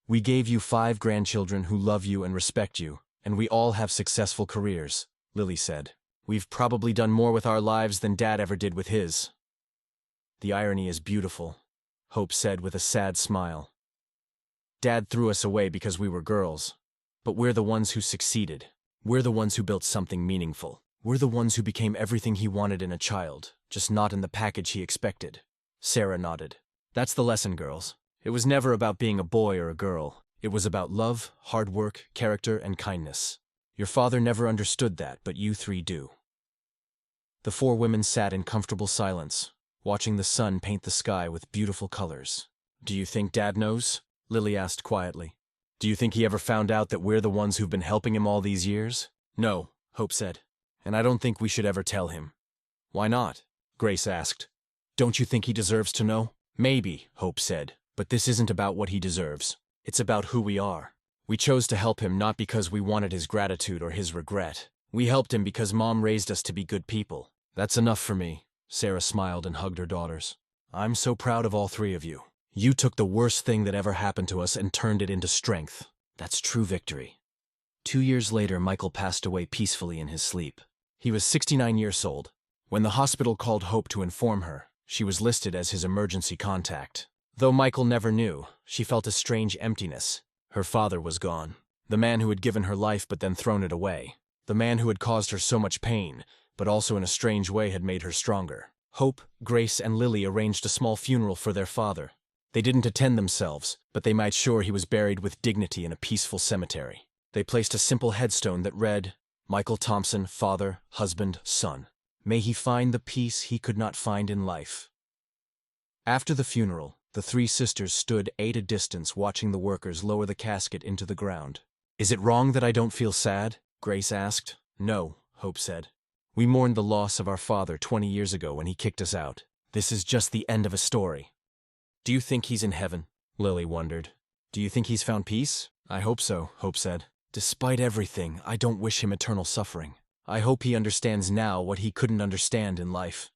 "We gave you 5 grandchildren who love you and respect you, and we all have successful careers," Lily said. "We've probably done more with our lives than Dad ever did with his." "The irony is beautiful," Hope said with a sad smile. "Dad threw us away because we were girls, but we're the ones who succeeded. We're the ones who built something meaningful. We're the ones who became everything he wanted in a child, just not in the package he expected." Sarah nodded. "That's the lesson, girls. It was never about being a boy or a girl. It was about love, hard work, character, and kindness. Your father never understood that, but you 3 do." The 4 women sat in comfortable silence, watching the sun paint the sky with beautiful colors. "Do you think Dad knows?" Lily asked quietly. "Do you think he ever found out that we're the ones who've been helping him all these years?" "No," Hope said. "And I don't think we should ever tell him." "Why not?" Grace asked. "Don't you think he deserves to know?" "Maybe," Hope said, "but this isn't about what he deserves. It's about who we are. We chose to help him not because we wanted his gratitude or his regret. We helped him because Mom raised us to be good people. That's enough for me." Sarah smiled and hugged her daughters. "I'm so proud of all 3 of you. You took the worst thing that ever happened to us and turned it into strength. That's true victory." 2 years later, Michael passed away peacefully in his sleep. He was 69 years old. When the hospital called Hope to inform her, she was listed as his emergency contact. Though Michael never knew, she felt a strange emptiness. Her father was gone. The man who had given her life but then thrown it away. The man who had caused her so much pain, but also in a strange way had made her stronger. Hope, Grace, and Lily arranged a small funeral for their father. They didn't attend themselves, but they made sure he was buried with dignity in a peaceful cemetery. They placed a simple headstone that read, "Michael Thompson, father, husband, son. May he find the peace he could not find in life." After the funeral, the 3 sisters stood at a distance watching the workers lower the casket into the ground. "Is it wrong that I don't feel sad?" Grace asked. "No," Hope said. "We mourned the loss of our father 20 years ago when he kicked us out. This is just the end of a story." "Do you think he's in heaven?" Lily wondered. "Do you think he's found peace?" "I hope so," Hope said. "Despite everything, I don't wish him eternal suffering. I hope he understands now what he couldn't understand in life."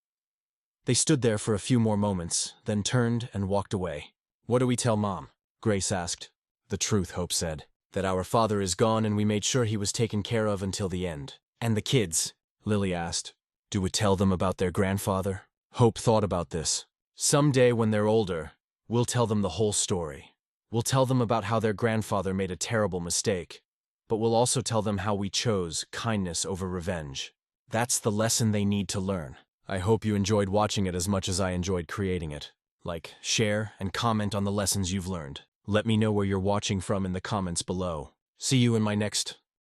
They stood there for a few more moments, then turned and walked away. "What do we tell Mom?" Grace asked. "The truth," Hope said. "That our father is gone and we made sure he was taken care of until the end." "And the kids?" Lily asked. "Do we tell them about their grandfather?" Hope thought about this. "Someday when they're older, we'll tell them the whole story. We'll tell them about how their grandfather made a terrible mistake, but we'll also tell them how we chose kindness over revenge. That's the lesson they need to learn." I hope you enjoyed watching it as much as I enjoyed creating it. Like, share, and comment on the lessons you've learned. Let me know where you're watching from in the comments below. See you in my next